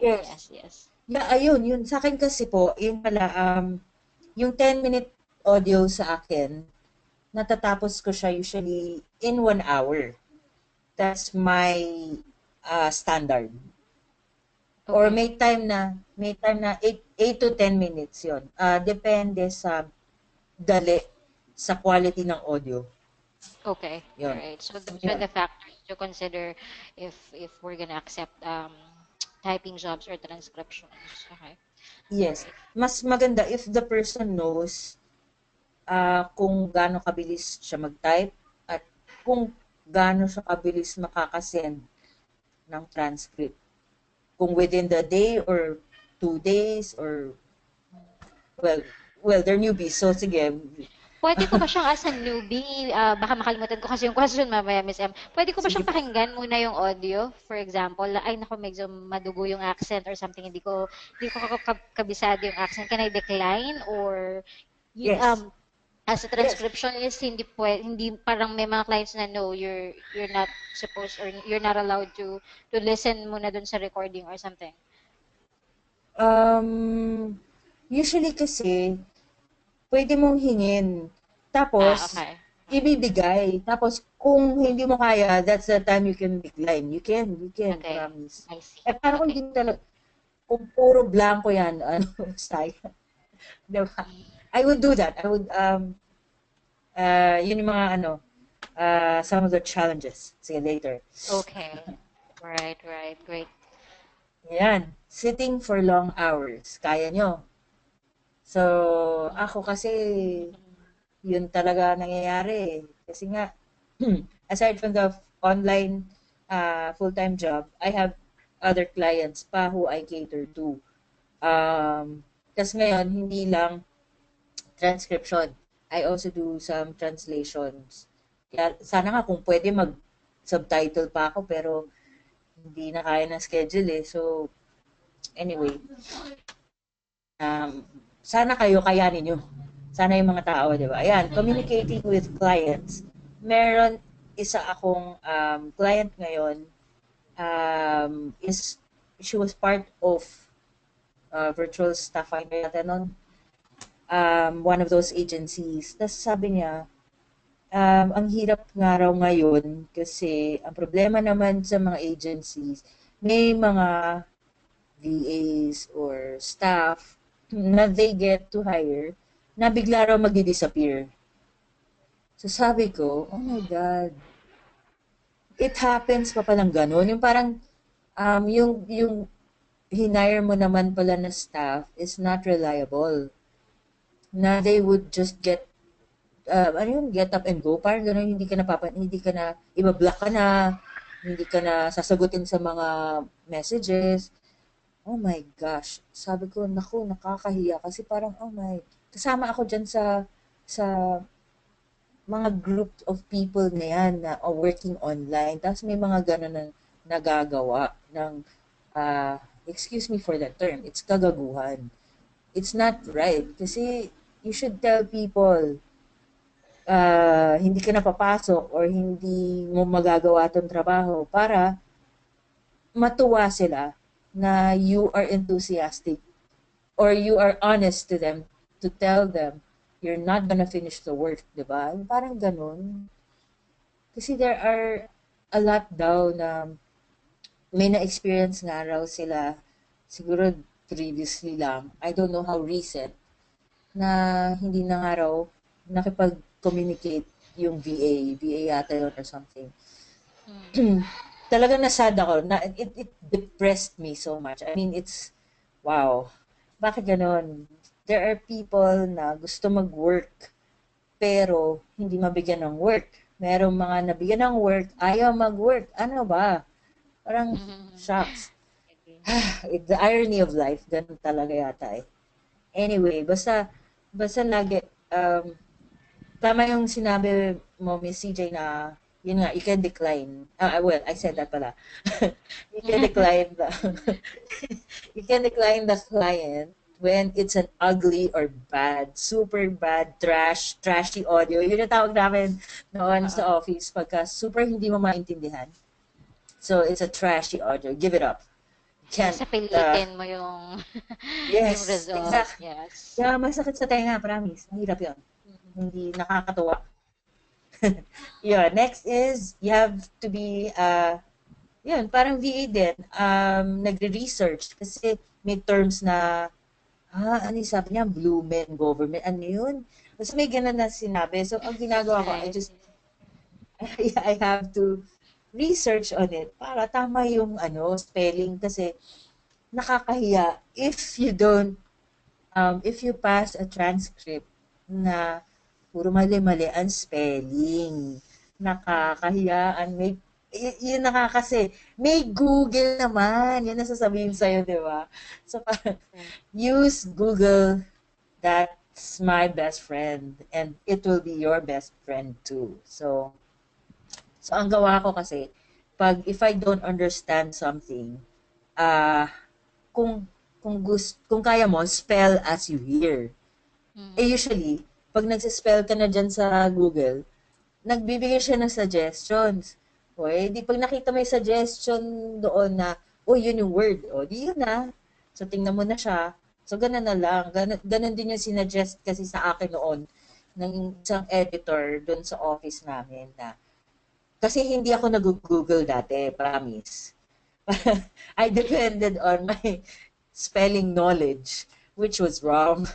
Yes. Yes, yes. Yeah, ayun, yun. Sa akin kasi po, yun pala, yung 10-minute audio sa akin, natatapos ko siya usually in 1 hour. That's my standard. Or Okay. may time na 8 to 10 minutes yon. Depende sa dali, sa quality ng audio. Okay. All Yon. right. So those are Yun. the factors to consider if we're gonna accept typing jobs or transcriptions. Okay. All Yes. right. Mas maganda if the person knows kung gaano kabilis siya mag-type at kung gaano siya kabilis makakasend ng transcript. Kung within the day or 2 days or well, they're newbies. So sige. Pwede ko ba siyang as a newbie, baka makalimutan ko kasi yung question mamaya, Miss M. Pwede ko ba Sige siyang po. pakinggan muna yung audio? For example, ay nako, medyo madugo yung accent or something, hindi ko kabisado yung accent. Can I decline or Yes. as a Yes. transcriptionist, hindi parang may mga clients na no, you're not supposed or you're not allowed to listen muna dun sa recording or something. Usually kasi pwede mong hingin. Tapos, Okay. ibibigay. Tapos, kung hindi mo kaya, that's the time you can decline. You can, Okay. promise. I see. Parang kung Okay. hindi talaga, kung puro blanco yan, sayang. Diba? I would do that. I would, yun yung mga some of the challenges. Sige, later. Okay. Right, right. Great. Yan. Sitting for long hours. Kaya nyo. So, ako kasi, yun talaga nangyayari. Kasi nga, aside from the online full-time job, I have other clients pa who I cater to. Kasi ngayon, hindi lang transcription. I also do some translations. Kaya sana nga kung pwede mag-subtitle pa ako pero hindi na kaya ng schedule eh. So, anyway, sana kayo kayanin nyo. Sana yung mga tao, di ba? Ayan, communicating with clients. Meron isa akong client ngayon is she was part of virtual staff finder natin nun. One of those agencies. Tapos sabi niya, ang hirap nga raw ngayon kasi ang problema naman sa mga agencies, may mga VAs or staff na they get to hire na bigla raw magdi-disappear. So sabi ko, oh my God, it happens pa palang ganun. Yung parang, yung hinire mo naman pala na staff is not reliable. Na they would just get up and go. Parang gano'n, hindi ka na, ibablock ka na, hindi ka na sasagutin sa mga messages. Oh my gosh. Sabi ko, naku, nakakahiya. Kasi parang, oh my, kasama ako dyan sa mga group of people na yan na working online. Tapos may mga gano'n na nagagawa ng, excuse me for that term, it's kagaguhan. It's not right. Kasi you should tell people hindi ka napapasok or hindi mo magagawa itong trabaho para matuwa sila na you are enthusiastic or you are honest to them to tell them you're not gonna finish the work, di ba? Parang ganun. Kasi there are a lot daw na may na-experience nga raw sila siguro previously lang. I don't know how recent na hindi na nga raw nakipag-communicate yung VA yata yun or something. Talagang nasad ako. It depressed me so much. I mean, it's, wow. Bakit ganon? There are people na gusto mag-work pero hindi mabigyan ng work. Merong mga nabigyan ng work, ayaw mag-work. Ano ba? Parang, shocks. The irony of life, ganun talaga yata eh. Anyway, basta lagi, tama yung sinabi mo, Miss CJ, na, yun nga, you can decline. Well, I said that pala. You can decline you can decline the client when it's an ugly or bad, super bad, trashy audio. Yun yung tawag namin noon sa office pagka super hindi mo maintindihan. So, it's a trashy audio. Give it up. Can't, Sa pilitin mo yung, yes, yung result. exactly. Yes. Kaya masakit sa tenga, promise. Mahirap yun. Hindi nakakatuwa. Yeah, next is, you have to be, yun, parang VA din, nagre-research kasi may terms na, ano yung sabi niya, blue men government, ano yun? Kasi may ganun na sinabi. So, ang ginagawa ko, I have to research on it para tama yung spelling kasi nakakahiya if you pass a transcript na puro mali-mali ang spelling. Nakakahiyaan. Yun nakakasi. May Google naman. Yan nasasabihin sa'yo, di ba? So, use Google. That's my best friend. And it will be your best friend too. So ang gawa ko kasi, if I don't understand something, kung kaya mo, spell as you hear. Usually, pag nagsispell ka na dyan sa Google, nagbibigay siya ng suggestions. Di pag nakita mo yung suggestion doon na, yun yung word. Di yun na. So, tingnan mo na siya. So, ganun na lang. Ganun din yung sinuggest kasi sa akin noon ng isang editor doon sa office namin na kasi hindi ako nag-Google dati, promise. I depended on my spelling knowledge, which was wrong.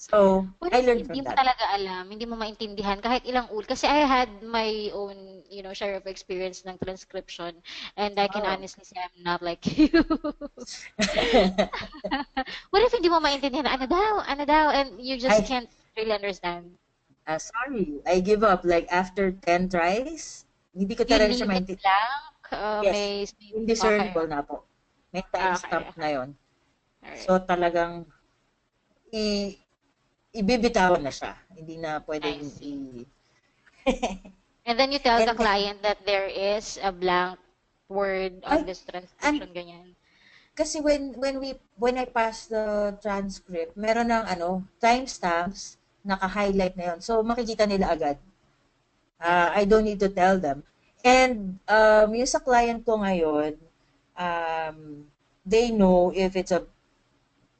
So, I learned from that. Hindi mo talaga alam, hindi mo maintindihan kahit ilang kasi I had my own, share of experience ng transcription and I can honestly say I'm not like you. What if hindi mo maintindihan, ano daw, and you just can't really understand? Sorry, I give up like after 10 tries. Hindi ko talaga siya maintindihan. Yes, Okay. indiscernible na po. May timestamp Okay. na yon. All right. So talagang i ibibitawan na siya. Hindi na I pwedeng see. i And then you tell the and then, client that there is a blank word ay, on this and transcription, ganyan. kasi when I pass the transcript, meron ng timestamps, naka-highlight na yon. So makikita nila agad. I see. I don't need to tell them. And yung sa client ko ngayon, they know if it's a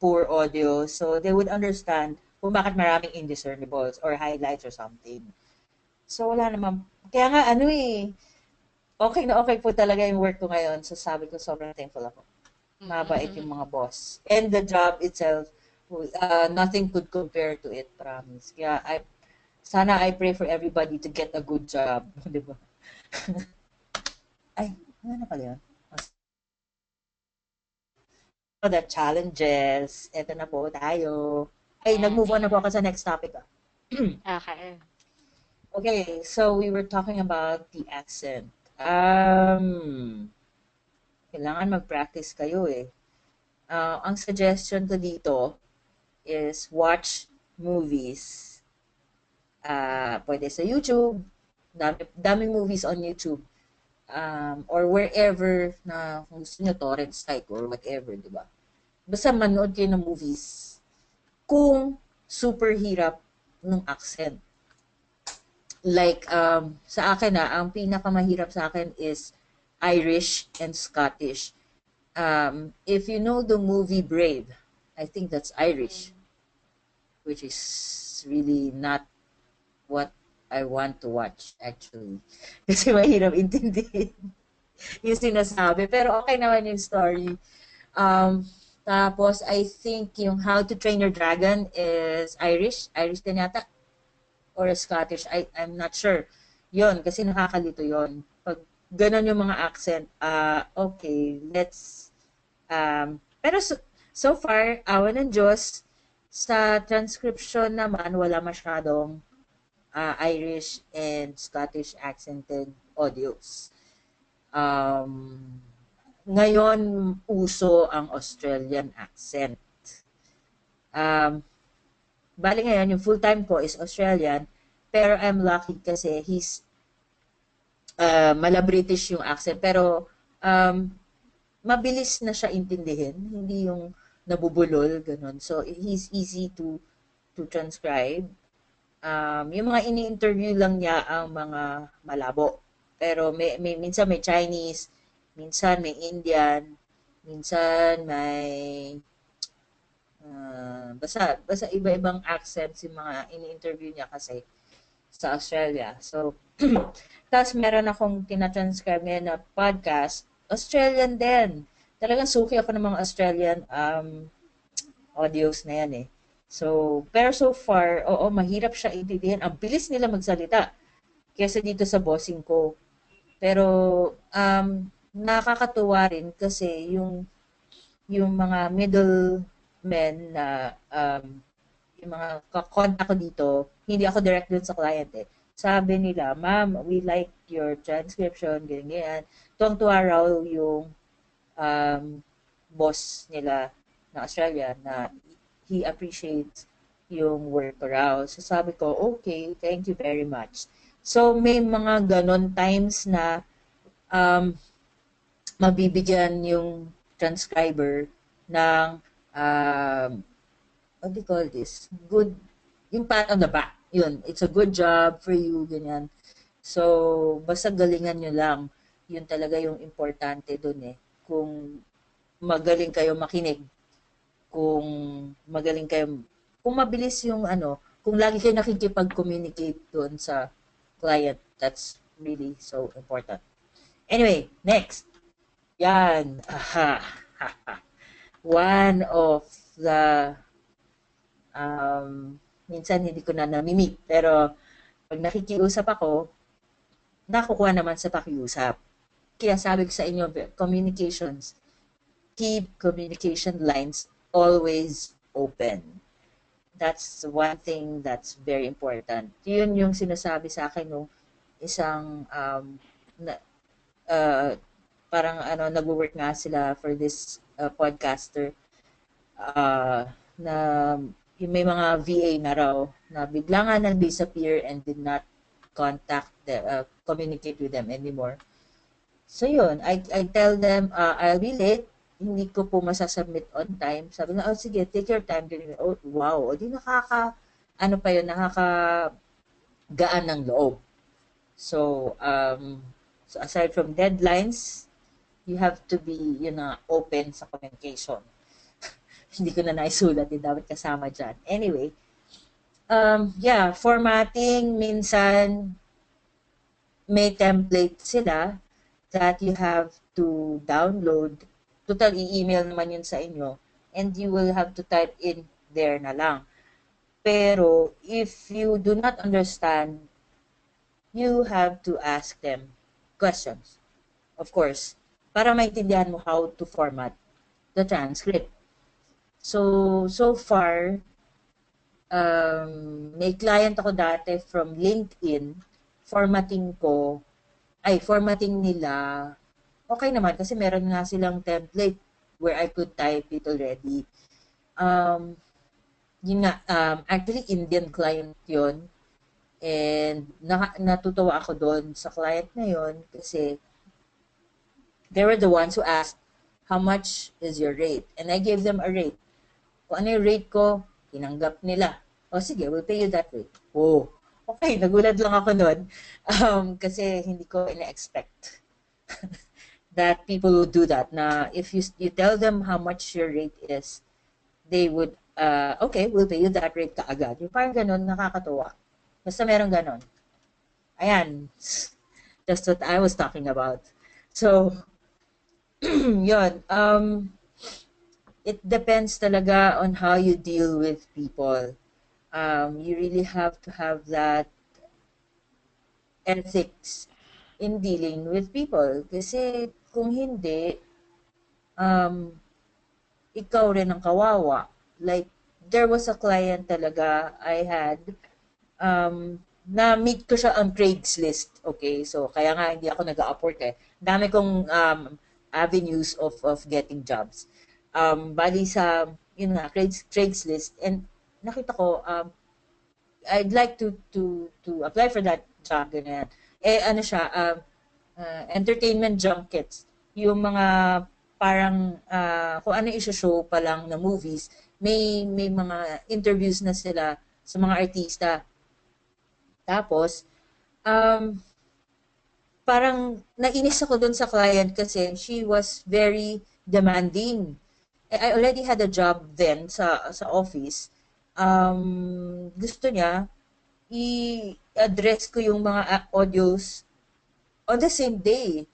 poor audio, so they would understand kung bakit maraming indiscernibles or highlights or something. So wala naman. Kaya nga okay po talaga yung work ko ngayon. So sabi ko sobrang thankful ako. Mabait yung mga boss. And the job itself, nothing could compare to it, promise. Kaya sana I pray for everybody to get a good job. Di ba? Ay, ano na pala yun? So, the challenges. Eto na po tayo. Ay, Yan, nag-move on na po yan. ako sa next topic. Okay. Okay, so we were talking about the accent. Kailangan mag-practice kayo eh. Ang suggestion ko dito is watch movies. Pwede sa YouTube. Daming movies on YouTube. Or wherever na kung gusto nyo, torrent site or whatever, di ba? Basta manood kayo ng movies. Kung super hirap ng accent. Like, sa akin ang pinakamahirap sa akin is Irish and Scottish. If you know the movie Brave, I think that's Irish, which is really not what I want to watch, actually. Kasi mahirap intindihin yung sinasabi. Pero okay naman yung story. Tapos, I think yung How to Train Your Dragon is Irish. Irish din yata. Or Scottish. I'm not sure. Yon kasi nakakalito yon. Pag ganun yung mga accent, okay, pero so far, awa ng Diyos, sa transcription naman, wala masyadong Irish and Scottish accented audios. Ngayon, uso ang Australian accent. Bali ngayon, yung full-time ko is Australian, pero I'm lucky kasi mala British yung accent, pero mabilis na siya intindihin, hindi yung nabubulol, ganun. So, he's easy to transcribe. Yung mga ini-interview lang niya ang mga malabo. Pero minsan may Chinese, minsan may Indian, minsan may basta iba-ibang accents yung mga ini-interview niya kasi sa Australia. So, tapos meron akong tinatranscribe ngayon na podcast, Australian din. Talagang suki ako ng mga Australian audios na yan eh. So, pero so far, oo, mahirap siya intindihin. Ang bilis nila magsalita kesa dito sa bossing ko. Pero, nakakatuwa rin kasi yung mga middlemen na yung mga kakonta ko dito, hindi ako direct dun sa client eh. Sabi nila, ma'am, we like your transcription, ganyan. Tuwang-tuwa raw yung um, boss nila na Australia na he appreciates yung work ko raw. So sabi ko, okay, thank you very much. So may mga ganon times na um, mabibigyan yung transcriber ng what do you call this? Good, yung pat on the back. Yun, it's a good job for you, ganyan. So, basta galingan nyo lang. Yun talaga yung importante dun eh. Kung magaling kayo makinig, kung magaling kayo, kung mabilis yung kung lagi kayo nakikipag-communicate dun sa client, that's really so important. Anyway, next. Yan. Aha. One of the minsan hindi ko na nami-meet, pero pag nakikiusap ako, nakukuha naman sa pakiusap. Kaya sabi ko sa inyo, communications, keep communication lines always open. That's one thing that's very important. Yun yung sinasabi sa akin nung isang parang nag-work nga sila for this podcaster na may mga VA na raw na bigla nga nag-disappear and did not communicate with them anymore. So yun, I tell them, I'll be late, hindi ko po masasubmit on time. Sabi na, oh sige, take your time. Oh, wow, o di gaan ng loob. So, so aside from deadlines, you have to be, open sa communication. Hindi ko na naisulat, dapat kasama dyan. Anyway, yeah, formatting, minsan may template sila that you have to download. Total, i-email naman yun sa inyo. And you will have to type in there na lang. Pero, if you do not understand, you have to ask them questions. Of course, para maintindihan mo how to format the transcript. So far, may client ako dati from LinkedIn, formatting nila, okay naman kasi meron nga silang template where I could type it already. Yun nga, actually Indian client yun, and natutuwa ako doon sa client na yun kasi they were the ones who asked, how much is your rate? And I gave them a rate. Kung ano yung rate ko, tinanggap nila. O sige, we'll pay you that rate. Oh, okay, nagulat lang ako nun. Kasi hindi ko ina-expect that people would do that. Na if you tell them how much your rate is, they would, okay, we'll pay you that rate kaagad. Yung parang ganun, nakakatuwa. Basta meron ganun. Ayan, just what I was talking about. So, yun, it depends talaga on how you deal with people. You really have to have that ethics in dealing with people. Kasi kung hindi, ikaw rin ang kawawa. Like, there was a client talaga I had, na-meet ko siya on Craigslist. Okay, so kaya nga hindi ako nag-upwork eh. Dami kong avenues of getting jobs. Bali sa, yun nga, Craigslist, and nakita ko, I'd like to apply for that job, ganyan. Eh, ano siya, entertainment junkets. Yung mga parang, kung ano i-show pa lang na movies, may mga interviews na sila sa mga artista. Tapos, parang nainis ako dun sa client kasi she was very demanding. I already had a job then sa office. Gusto niya i-address ko yung mga audios on the same day.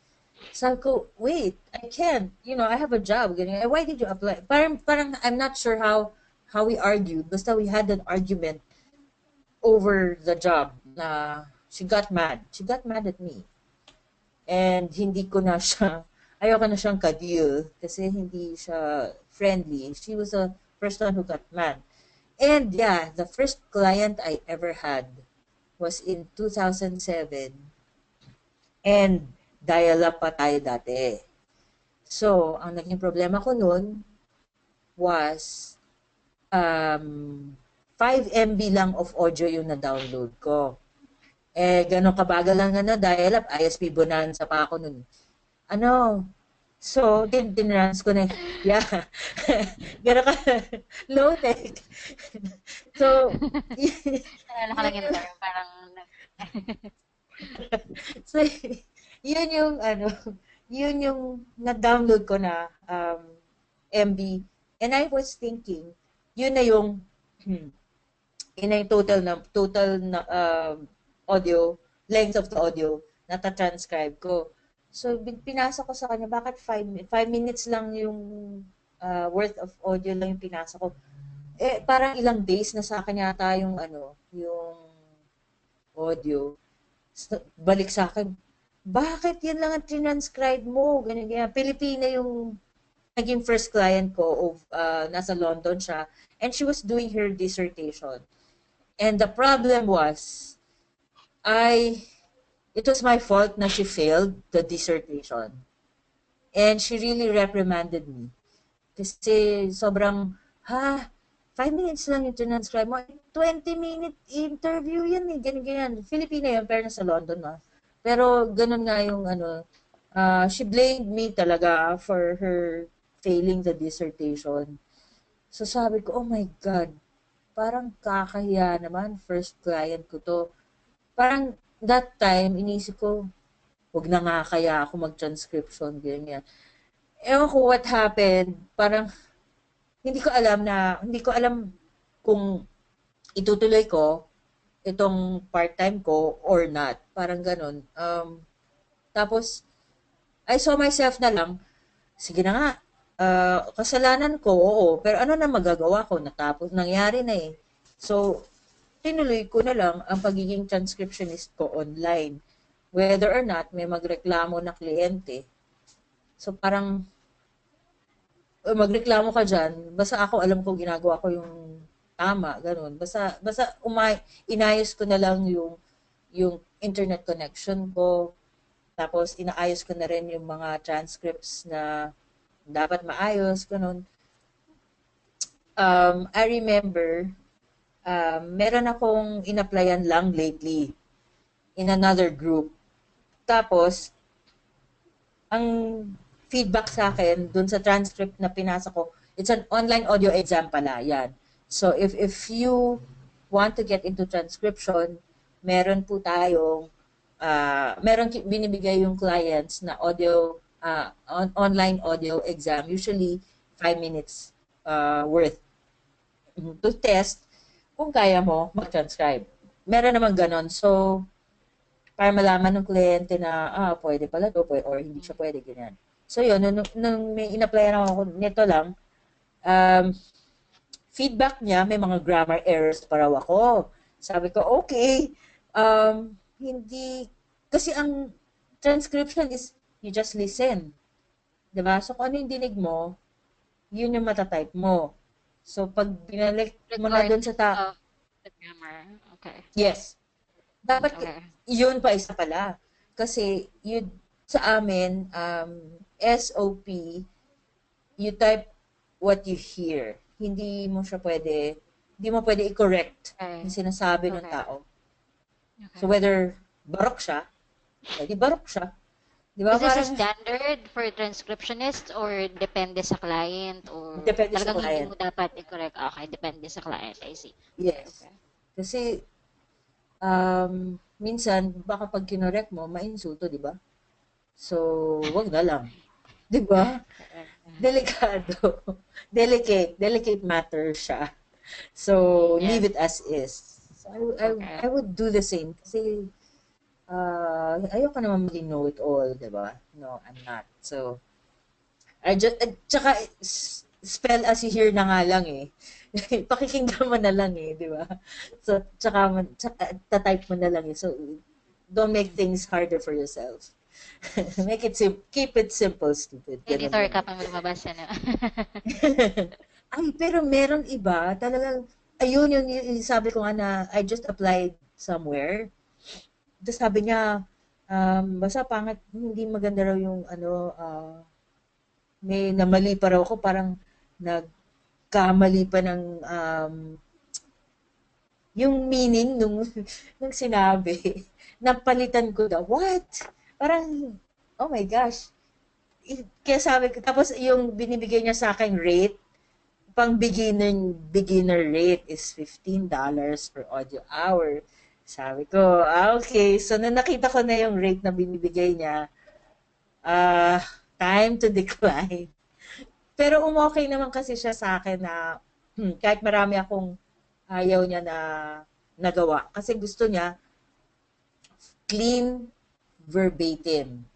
Sabi ko, wait, I can't. I have a job. Ganyan. Why did you apply? Parang I'm not sure how we argued. Basta we had an argument over the job na she got mad. She got mad at me. And hindi ko na siya, ayoko na siyang ka-deal kasi hindi siya friendly. She was the first one who got mad. And yeah, the first client I ever had was in 2007. And dial-up pa tayo dati. So, ang naging problema ko noon was 5 MB lang of audio yung na-download ko. Eh, ganun kabagal lang dial-up, ISP Bonanza pa ako nun. So, dinrans ko na, yeah, gano'n ka, low-tech. So, Nalala ko lang yun, parang, so, yun yung na-download ko na MB. And I was thinking, yun na yung total na audio, length of the audio na ta-transcribe ko. So, pinasa ko sa kanya, bakit 5 minutes lang yung worth of audio lang yung pinasa ko. Eh, parang ilang days na sa akin yata yung audio. So, balik sa akin, bakit yan lang ang transcribe mo? Ganyan. Filipino yung naging first client ko, nasa London siya, and she was doing her dissertation. And the problem was, it was my fault na she failed the dissertation. And she really reprimanded me. Kasi sobrang, 5 minutes lang yung transcribe mo. 20-minute interview yan eh, ganyan. Filipino yan, pero nasa London na. Pero ganun nga yung ano, she blamed me talaga for her failing the dissertation. So sabi ko, oh my God, parang kakahiya naman, first client ko to. Parang that time, inisip ko, wag na nga kaya ako mag-transcription, ganyan. Ewan ko what happened, parang hindi ko alam kung itutuloy ko itong part-time ko or not. Parang ganun. Tapos, I saw myself na lang, sige na nga, kasalanan ko, oo, pero ano na magagawa ko? Natapos, nangyari na eh. So, tinuloy ko na lang ang pagiging transcriptionist ko online. Whether or not may magreklamo na kliyente. So, parang, magreklamo ka dyan, basta ako alam ko ginagawa ko yung tama, ganun. Basta inayos ko na lang yung internet connection ko, tapos inaayos ko na rin yung mga transcripts na dapat maayos, ganun. I remember, meron akong in-applyan lang lately in another group. Tapos, ang feedback sa akin dun sa transcript na pinasa ko, it's an online audio exam pala, yan. So if you want to get into transcription, meron po tayong meron binibigay yung clients na audio online audio exam, usually 5 minutes worth to test kung kaya mo mag-transcribe. Meron naman ganon. So para malaman ng kliyente na, pwede pala to, pwede, or hindi siya pwede, ganyan. So yun, nung may in-applyan ako nito lang, feedback niya, may mga grammar errors pa raw ako. Sabi ko, okay, hindi, kasi ang transcription is, you just listen. Diba? So kung ano yung dinig mo, yun yung matatype mo. So pag binalik mo na dun sa Record of the grammar. Okay. yes, dapat Okay. yun pa isa pala. Kasi yun, sa amin, SOP, you type what you hear. Hindi mo pwede i-correct Okay. yung sinasabi ng Okay. tao. Okay. So whether barok siya, di barok siya. Di ba? Is this a Parang standard for transcriptionists or depende sa client or depende sa talagang hindi client. mo dapat i-correct? Okay, depende sa client. I see. Okay, Yes. okay. Kasi minsan, baka pag kinorek mo, mainsulto, di ba? So, wag na lang. Di ba? Correct. Delikado. Delicate matter siya. So, leave Yes. it as is. So, Okay. I would do the same kasi ayoko naman maging know-it-all, di ba? No, I'm not. So, tsaka, spell as you hear na nga lang eh. Pakikinggan mo na lang eh, di ba? So, tsaka tatype mo na lang eh. So, don't make things harder for yourself. Keep it simple, stupid. Ganun Editor lang. ka pa magbabasa na. Ay, pero meron iba, talagang, ayun yung sabi ko nga na, I just applied somewhere. Tapos sabi niya, basta pangit, hindi maganda raw yung, may namali pa raw ako, parang nagkamali pa ng, yung meaning nung sinabi. Napalitan ko daw. What? Parang, oh my gosh. Kaya sabi ko, tapos yung binibigay niya sa akin rate, pang beginner rate is $15 per audio hour. Sabi ko, okay. So, nung nakita ko na yung rate na binibigay niya, time to decline. Pero umokay naman kasi siya sa akin na kahit marami akong ayaw niya na nagawa. Kasi gusto niya clean verbatim.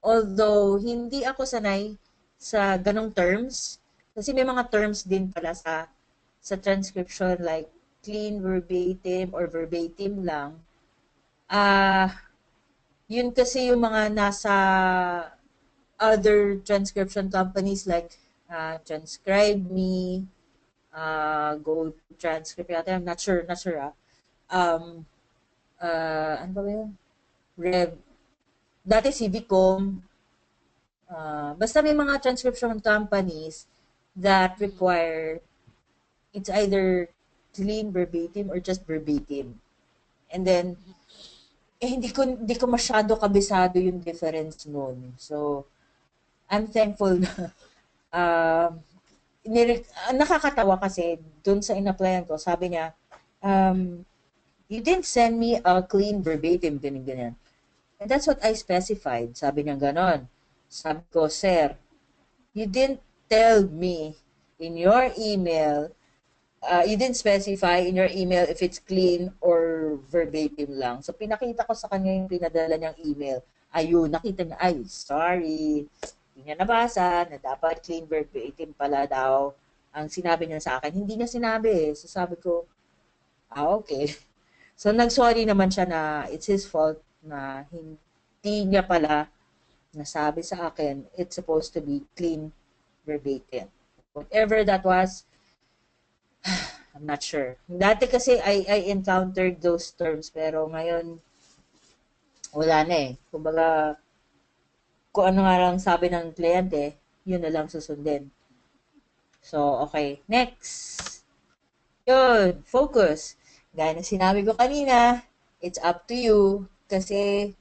Although, hindi ako sanay sa ganong terms. Kasi may mga terms din pala sa transcription like clean verbatim or verbatim lang. Yun kasi yung mga nasa other transcription companies like Transcribe Me, Go Transcript yata. I'm not sure Um, ano ba yun? Rev. Dati CVCom, Basta may mga transcription companies that require it's either clean verbatim or just verbatim. And then, hindi ko masyado kabisado yung difference nun. So, I'm thankful na uh, nakakatawa kasi dun sa in-applyan ko, sabi niya, you didn't send me a clean verbatim, ganyan. And that's what I specified. Sabi niya ganon. Sabi ko, sir, you didn't tell me in your email, you didn't specify in your email if it's clean or verbatim lang. So, pinakita ko sa kanya yung pinadala niyang email. Ayun, nakita niya, ay, sorry. Hindi niya nabasa na dapat clean verbatim pala daw ang sinabi niya sa akin. Hindi niya sinabi. So, sabi ko, okay. So, nag-sorry naman siya na it's his fault na hindi niya pala nasabi sa akin it's supposed to be clean verbatim. Whatever that was, I'm not sure. Dati kasi I encountered those terms pero ngayon wala na eh. Kumbaga, kung ano nga lang sabi ng kliyente, yun na lang susundin. So, okay. Next. Yun. Focus. Gaya na sinabi ko kanina, it's up to you kasi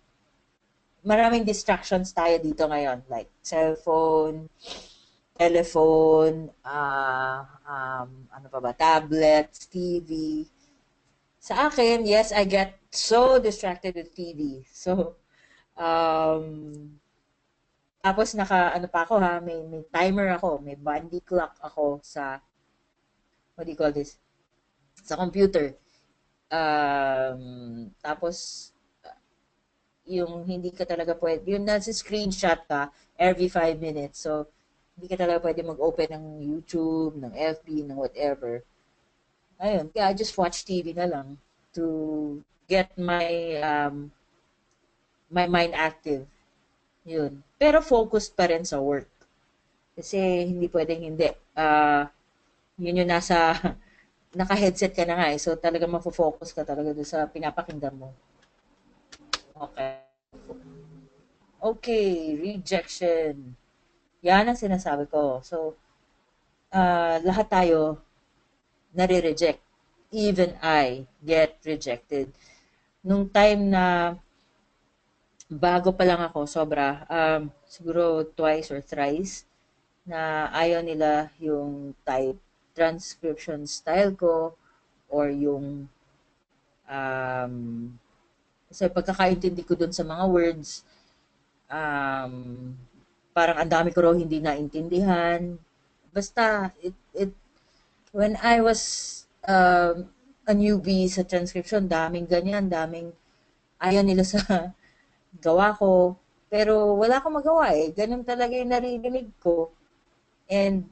maraming distractions tayo dito ngayon. Like cellphone, telephone, ano pa ba, tablets, TV. Sa akin, yes, I get so distracted with TV. So, tapos ano pa ako ha, may timer ako, may body clock ako sa, what do you call this? Sa computer. Tapos, yung hindi ka talaga pwede, yung nasa screenshot ka every 5 minutes. So, hindi ka talaga pwede mag-open ng YouTube, ng FB, ng whatever. Ayun, kaya I just watch TV na lang to get my mind active. Yun. Pero focused pa rin sa work. Kasi hindi pwedeng hindi. Yun yung nasa, naka-headset ka na nga eh. So talaga mafo-focus ka talaga doon sa pinapakinggan mo. Okay. Okay, rejection. Yan ang sinasabi ko. So, lahat tayo nare-reject. Even I get rejected. Nung time na bago pa lang ako, sobra, siguro twice or thrice, na ayaw nila yung type transcription style ko or yung kasi pagkakaintindi ko dun sa mga words, parang ang dami ko raw hindi naintindihan. Basta, when I was a newbie sa transcription, daming ganyan, daming ayaw nila sa gawa ko. Pero wala akong magawa eh. Ganun talaga yung naririnig ko. And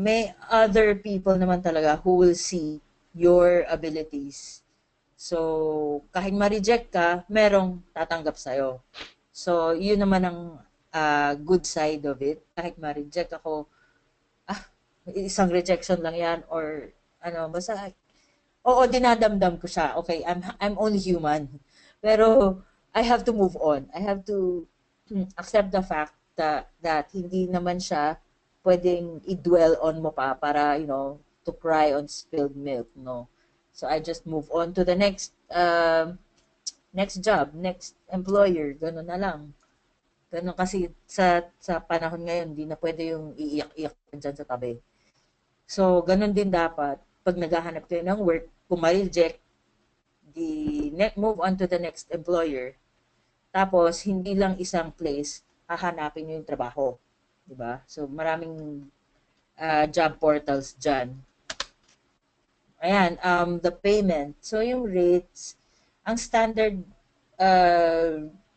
may other people naman talaga who will see your abilities. So, kahit ma-reject ka, merong tatanggap sa'yo. So, yun naman ang good side of it. Kahit ma-reject ako, isang rejection lang yan or ano, basta, oo, dinadamdam ko siya. Okay, I'm only human. Pero, I have to move on. I have to accept the fact that hindi naman siya pwedeng i-dwell on mo pa para, to cry on spilled milk, no. So I just move on to the next job, next employer, gano'n na lang. Gano'n kasi sa panahon ngayon, hindi na pwede yung iiyak-iyak dyan sa tabi. So, gano'n din dapat, pag naghahanap kayo ng work, kung ma-reject, move on to the next employer. Tapos, hindi lang isang place, hahanapin nyo yung trabaho. Diba? So, maraming job portals dyan. Ayan, the payment. So, yung rates, ang standard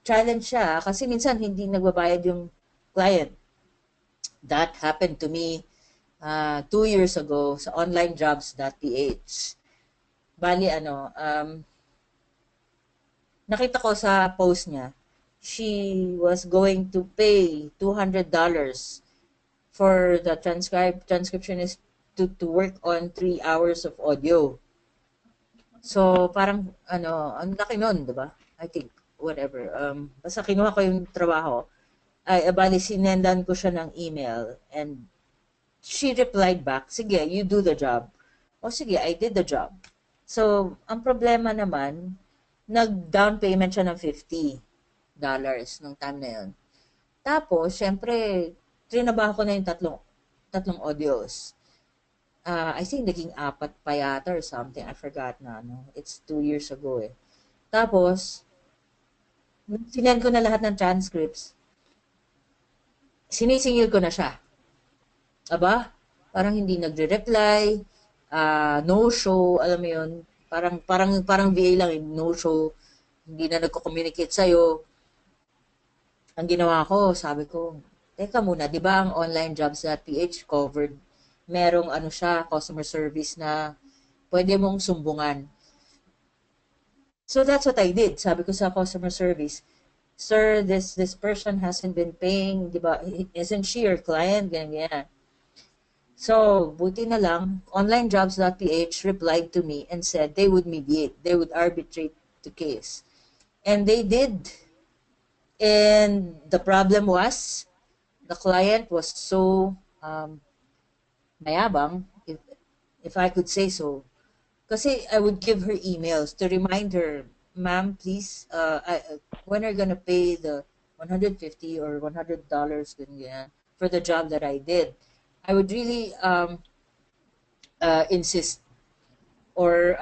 challenge siya kasi minsan hindi nagbabayad yung client. That happened to me 2 years ago sa onlinejobs.ph. Bali, nakita ko sa post niya, she was going to pay $200 for the transcriptionist to work on 3 hours of audio. So, parang, ang laki nun, diba? I think, whatever. Basta kinuha ko yung trabaho. bali sinendan ko siya ng email and she replied back, sige, you do the job. O sige, I did the job. So, ang problema naman, nag-down payment siya ng $50 nung time na yun. Tapos, syempre, trinabaho ko na yung tatlong audios. I think naging 4 pa yata or something. I forgot na. No? It's 2 years ago eh. Tapos, sinend ko na lahat ng transcripts. Sinisingil ko na siya. Aba, parang hindi nagre-reply, no show, alam mo yun, parang VA lang, no show, hindi na nagko-communicate sa'yo. Ang ginawa ko, sabi ko, teka muna, di ba ang onlinejobs.ph covered, merong ano siya, customer service na pwede mong sumbungan. So that's what I did. Sabi ko sa customer service, sir, this person hasn't been paying, di ba? Isn't she your client? Ganyan. So, buti na lang, onlinejobs.ph replied to me and said they would mediate, they would arbitrate the case. And they did. And the problem was, the client was so mayabang, if I could say so. Kasi I would give her emails to remind her, ma'am, please, when are you gonna pay the $150 or $100 for the job that I did? I would really insist or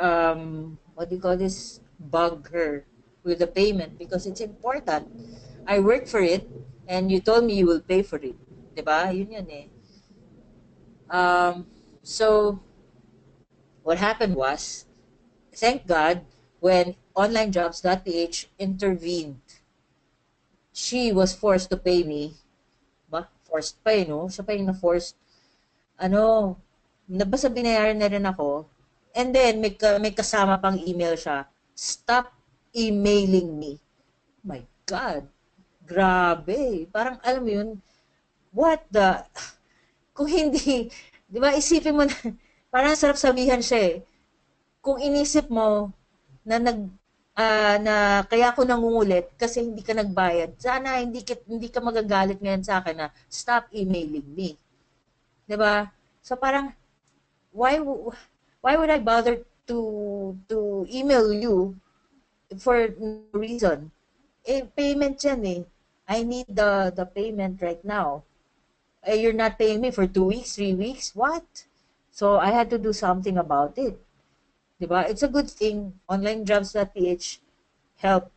what do you call this? Bug her with the payment because it's important. I worked for it and you told me you will pay for it. Diba? Yun eh. So, what happened was, thank God, when onlinejobs.ph intervened, she was forced to pay me. Ba? Forced pa no? Siya pa yung na-forced. Basta binayaran na rin ako. And then, may kasama pang email siya. Stop emailing me. Oh my God. Grabe. Parang, alam mo yun, what the... Kung hindi, di ba, isipin mo na, parang sarap sabihan siya eh. Kung inisip mo na na kaya ako nangungulit kasi hindi ka nagbayad, sana hindi ka magagalit ngayon sa akin na stop emailing me. 'Di ba? So parang why would I bother to email you for no reason? Payment 'yan eh. I need the payment right now. You're not paying me for 2 weeks, 3 weeks? What? So I had to do something about it. 'Di ba? It's a good thing onlinejobs.ph helped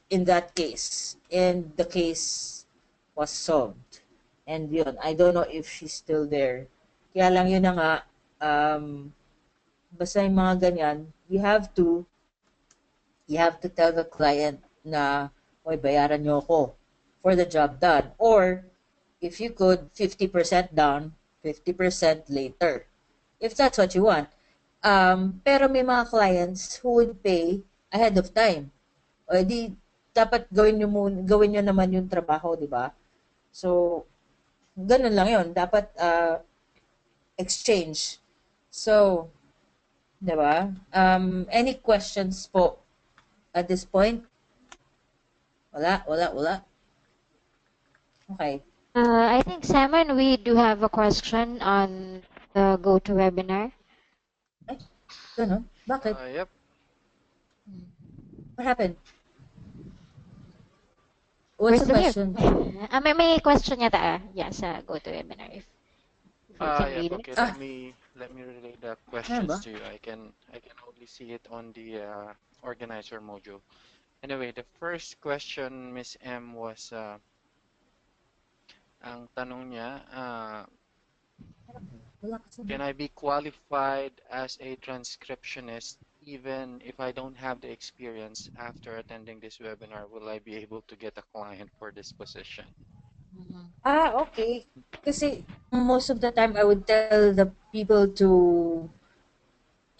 in that case. And the case was solved. And yun, I don't know if she's still there. Kaya lang yun na nga, basta yung mga ganyan, you have to tell the client na, oy, bayaran nyo ako for the job done. Or, if you could, 50% down, 50% later. If that's what you want. Pero may mga clients who would pay ahead of time. O di, dapat gawin nyo naman yung trabaho, di ba? So, ganun lang yun. Dapat exchange. So, di ba? Any questions po at this point? Wala. Okay. I think, Simon, we do have a question on the GoToWebinar. Ay, ganun? Bakit? Yep. What happened? What's the question? May question yata sa GoToWebinar if you can Yep, read okay. it. Let me relay the questions to you. I can only see it on the organizer module. Anyway, the first question, Miss M, was ang tanong niya, can I be qualified as a transcriptionist even if I don't have the experience? After attending this webinar, will I be able to get a client for this position? Okay. Kasi most of the time I would tell the people to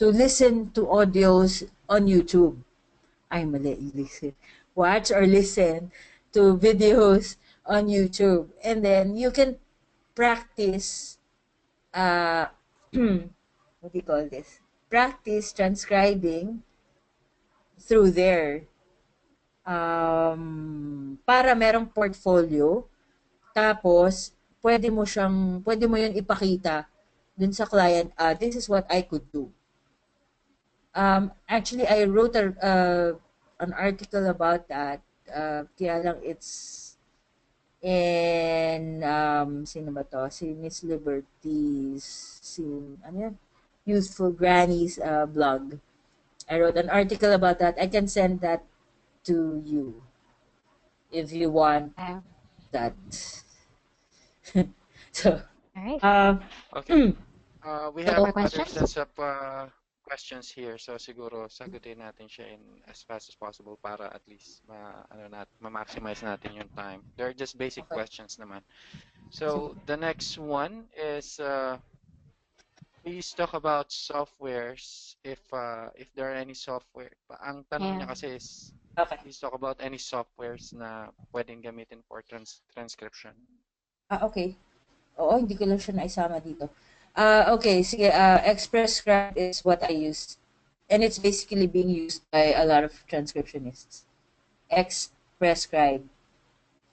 listen to audios on YouTube. Ay, mali, listen. Watch or listen to videos on YouTube. And then you can practice what do you call this? Practice transcribing through there. Para merong portfolio Tapos, pwede mo yun ipakita dun sa client, this is what I could do. Actually, I wrote an article about that. Kaya lang it's in, sino ba to? Si Miss Liberty's, ano yan? Youthful Granny's blog. I wrote an article about that. I can send that to you if you want Yeah. that. So, All right. Okay. We So, have More other questions? sets of questions here, so siguro sagutin natin siya in as fast as possible para at least ma-maximize natin yung time. They're just basic okay. questions naman. So the next one is please talk about softwares if there are any software. Ang tanong Yeah. niya kasi is Okay. please talk about any softwares na pwedeng gamitin for transcription. Okay. Oo, hindi ko lang siya naisama dito. Okay, sige. Express Scribe is what I use. And it's basically being used by a lot of transcriptionists. Express Scribe.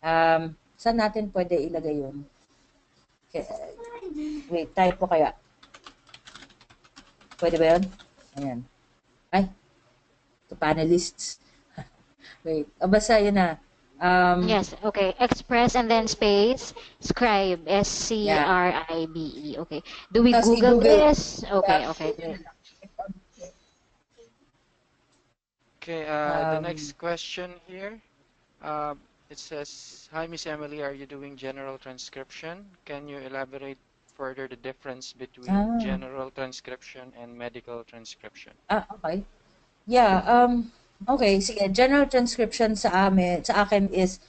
Saan natin pwede ilagay yun? Okay, wait, type po kaya. Pwede ba yun? Ayan. Ay, to panelists. Wait, basta yun na. Yes, okay. Express and then space, scribe, Yeah. SCRIBE. Okay. Do we Tapos Google i-google. this? Okay, okay. Okay, the next question here. It says, "Hi, Miss Emily, are you doing general transcription? Can you elaborate further the difference between general transcription and medical transcription?" Okay. Yeah, okay, sige. General transcription sa akin is,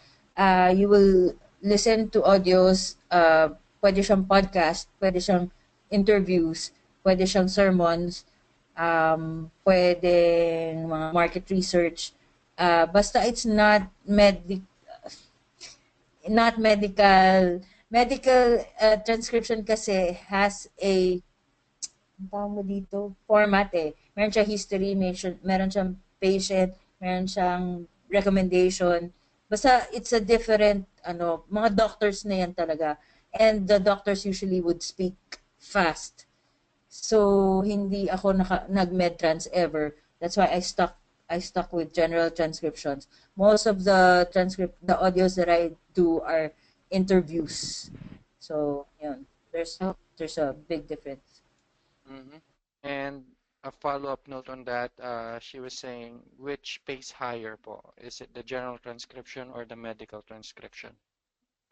you will listen to audios, pwede siyang podcast, pwede siyang interviews, pwede siyang sermons, pwedeng mga market research, basta it's not medical. Medical transcription kasi has a, ang tawag mo dito, format eh. Meron siyang history, meron siyang patient, meron siyang recommendation. Basta it's a different, mga doctors na yan talaga. And the doctors usually would speak fast. So, hindi ako nag-med-trans ever. That's why I stuck with general transcriptions. Most of the audios that I do are interviews. So, yun. Oh, There's a big difference. Mm-hmm. And a follow-up note on that, she was saying, which pays higher po? Is it the general transcription or the medical transcription?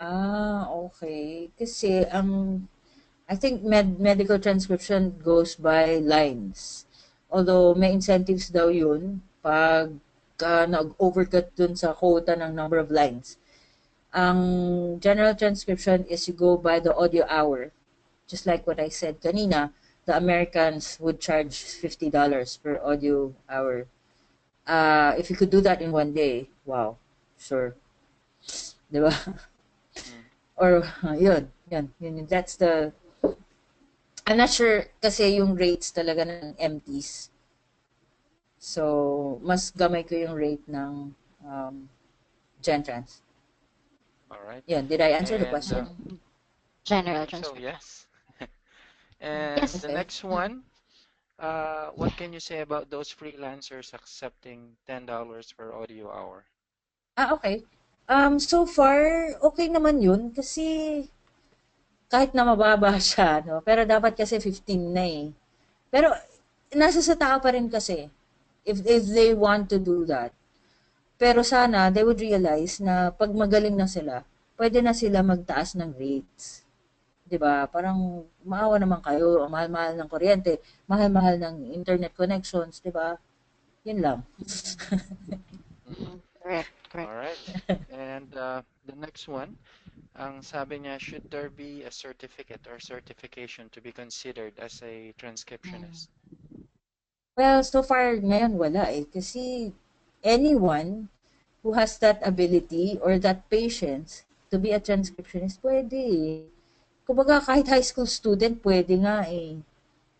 Okay. Kasi I think medical transcription goes by lines. Although may incentives daw yun pag nag-overcut dun sa quota ng number of lines. Ang general transcription is you go by the audio hour. Just like what I said kanina, the Americans would charge $50 per audio hour. If you could do that in one day, wow, sure. Diba? Or, yun. That's the, I'm not sure kasi yung rates talaga ng MTs. So, mas gamay ko yung rate ng GenTrans. All right. Yun, did I answer the And question? general so transcription. yes. And Yes. the Okay. next one, what can you say about those freelancers accepting $10 per audio hour? Okay. So far, okay naman yun kasi kahit na mababa siya, no? Pero dapat kasi 15 na eh. Pero nasa sa tao pa rin kasi if they want to do that. Pero sana they would realize na pag magaling na sila, pwede na sila magtaas ng rates. 'Di ba? Parang maawa naman kayo, ang mahal-mahal ng kuryente, mahal-mahal ng internet connections, 'di ba? Yun lang. Mm-hmm. Correct, All correct. right. And the next one, ang sabi niya, should there be a certificate or certification to be considered as a transcriptionist? Well, so far ngayon wala eh kasi anyone who has that ability or that patience to be a transcriptionist pwede eh. Kumbaga kahit high school student pwede nga eh.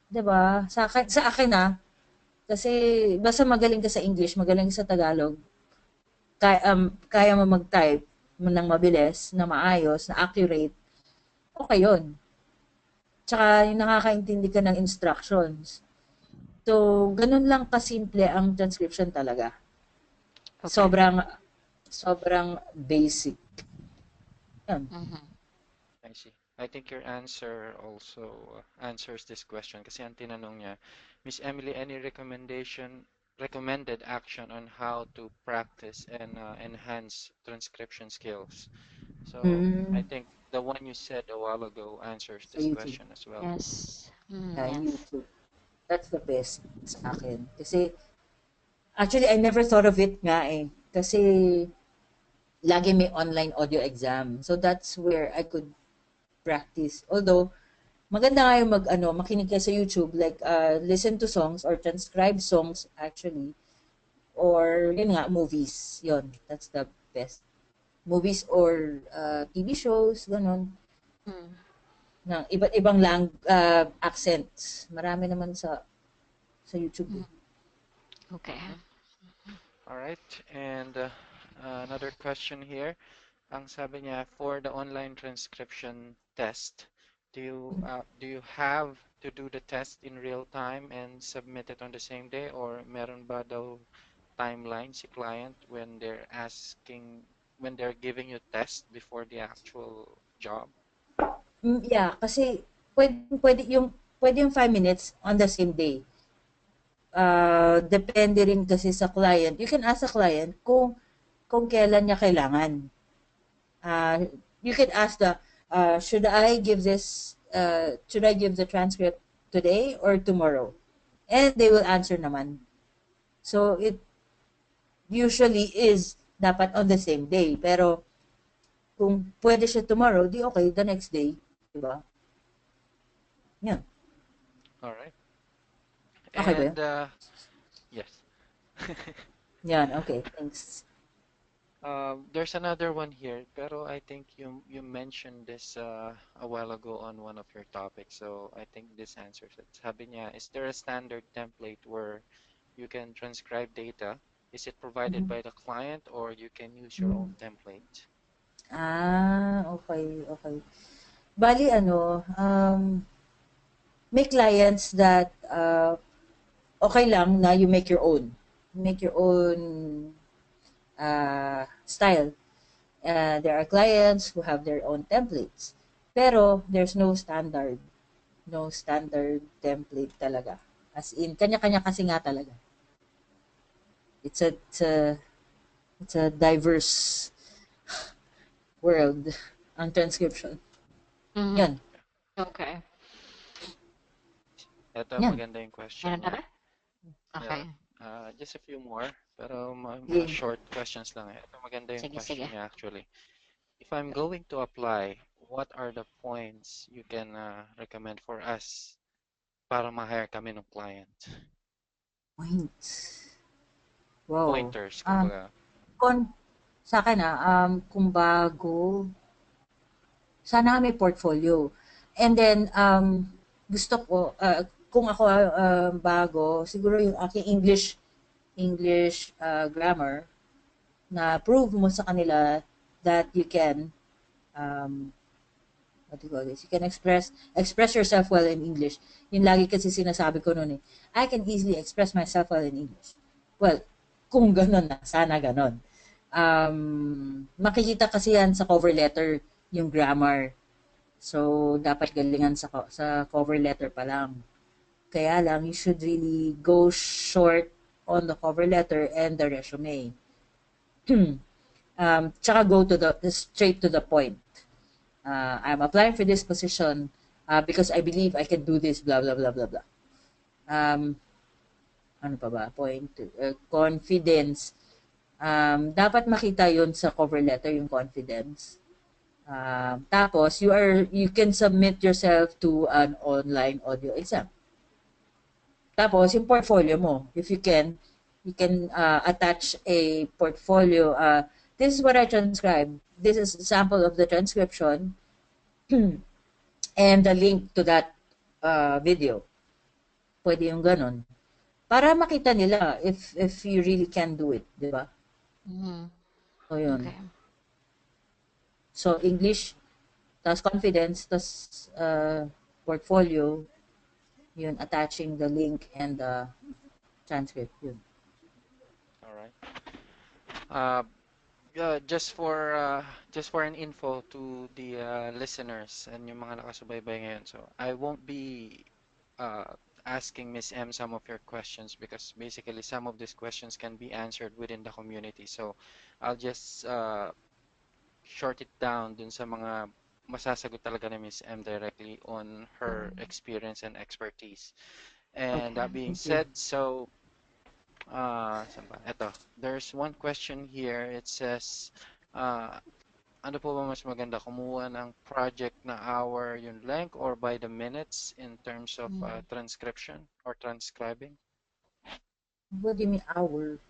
'Di ba? Sa akin kasi basta magaling ka sa English, magaling ka sa Tagalog, kaya mo mag-type, ng mabilis, na maayos, na accurate, okay yun. Tsaka yung nakakaintindi ka ng instructions. So, ganun lang kasimple ang transcription talaga. Okay. Sobrang basic. Yun. I see. I think your answer also answers this question kasi ang tinanong niya, Miss Emily, any recommended action on how to practice and enhance transcription skills? So I think the one you said a while ago answers Sa this YouTube. question as well. Yes. Yeah, Yes. YouTube. That's the best sa akin. Kasi, actually, I never thought of it nga eh. Kasi, lagi may online audio exam. So, that's where I could practice. Although, maganda nga yung makinig ka sa YouTube, like, listen to songs or transcribe songs, actually. Or, yun nga, movies. Yun, that's the best. Movies or TV shows, ganun. Ng iba't ibang accents. Marami naman sa YouTube. Okay. All right. And another question here. Ang sabi niya, for the online transcription test, do you have to do the test in real time and submit it on the same day, or meron ba daw timeline si client when they're giving you test before the actual job? Yeah, kasi pwede yung 5 minutes on the same day. Depende rin kasi sa client. You can ask the client kung kailan niya kailangan. You can ask should I give the transcript today or tomorrow? And they will answer naman. So it usually is dapat on the same day. Pero kung pwede siya tomorrow, di okay, the next day. Diba? Yan. All right. Okay ba yun? And yes. Yan, okay. Thanks. There's another one here, pero I think you mentioned this a while ago on one of your topics, so I think this answers it. Sabi niya, is there a standard template where you can transcribe data? Is it provided by the client or you can use your own template? Okay, okay. Bali, may clients that okay lang na you make your own. Make your own style. There are clients who have their own templates. Pero there's no standard. No standard template talaga. As in, kanya-kanya kasi nga talaga. It's a diverse world ang transcription. Yan. Okay. Ito, Yan. maganda yung question Meron na niya. ba? Okay. Just a few more, pero mga Yeah. short questions lang. Ito, maganda yung Sige, question sige. niya actually. If I'm going to apply, what are the points you can recommend for us para ma-hire kami ng client? Points. Wow. Pointers, kumbaga. Sa akin kung bago, sana may portfolio. And then, gusto ko, kung ako bago, siguro yung aking English grammar, na prove mo sa kanila that you can, what do you call this? You can express yourself well in English. Yung lagi kasi sinasabi ko noon I can easily express myself well in English. Well, kung ganon na, sana ganon. Makikita kasi yan sa cover letter, yung grammar. So, dapat galingan sa cover letter pa lang. Kaya lang, you should really go short on the cover letter and the resume. Tsaka go straight to the point. I'm applying for this position because I believe I can do this, blah, blah, blah, blah, blah. Ano pa ba? Point, confidence. Dapat makita yun sa cover letter, yung confidence. Tapos, you can submit yourself to an online audio exam. Tapos, yung portfolio mo, if you can attach a portfolio. This is what I transcribed. This is a sample of the transcription and the link to that video. Pwede yung ganun. Para makita nila if you really can do it, di ba? So, yun. Okay. So, English, tas confidence, tas portfolio, yun, attaching the link and the transcript, yun. All right. Just for an info to the listeners and yung mga nakasubaybay ngayon. So I won't be asking Miss M some of your questions because basically some of these questions can be answered within the community. So I'll just short it down dun sa mga masasagot talaga ni Miss M directly on her experience and expertise. And Okay, that being thank you. said, so saan ba? Eto, there's one question here. It says, uh, ano po ba mas maganda, kumuha ng project na hour yung length or by the minutes in terms of transcription or transcribing? What do you mean hour?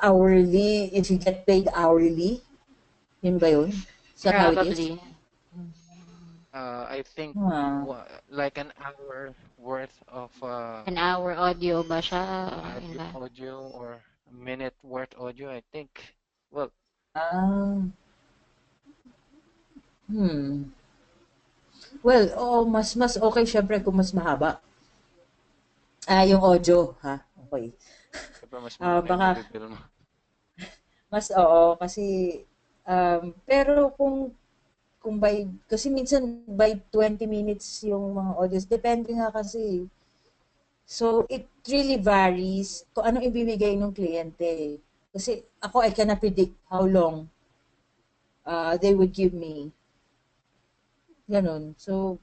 Hourly, if you get paid hourly, yun ba yun? Is that how it is? Probably. I think Ah, like an hour worth of An hour audio ba siya? Yun audio, ba? audio or a minute worth audio, I think. Well, ah, hmm. Well, mas okay syempre kung mas mahaba. Yung audio, ha? Okay. syempre mas malaki yung Baka mabibill mo. mas oo kasi pero kung kasi minsan by 20 minutes yung mga audios, depende nga kasi. So, it really varies kung ano ibibigay ng kliyente. Kasi ako, I cannot predict how long they would give me. Ganon. So,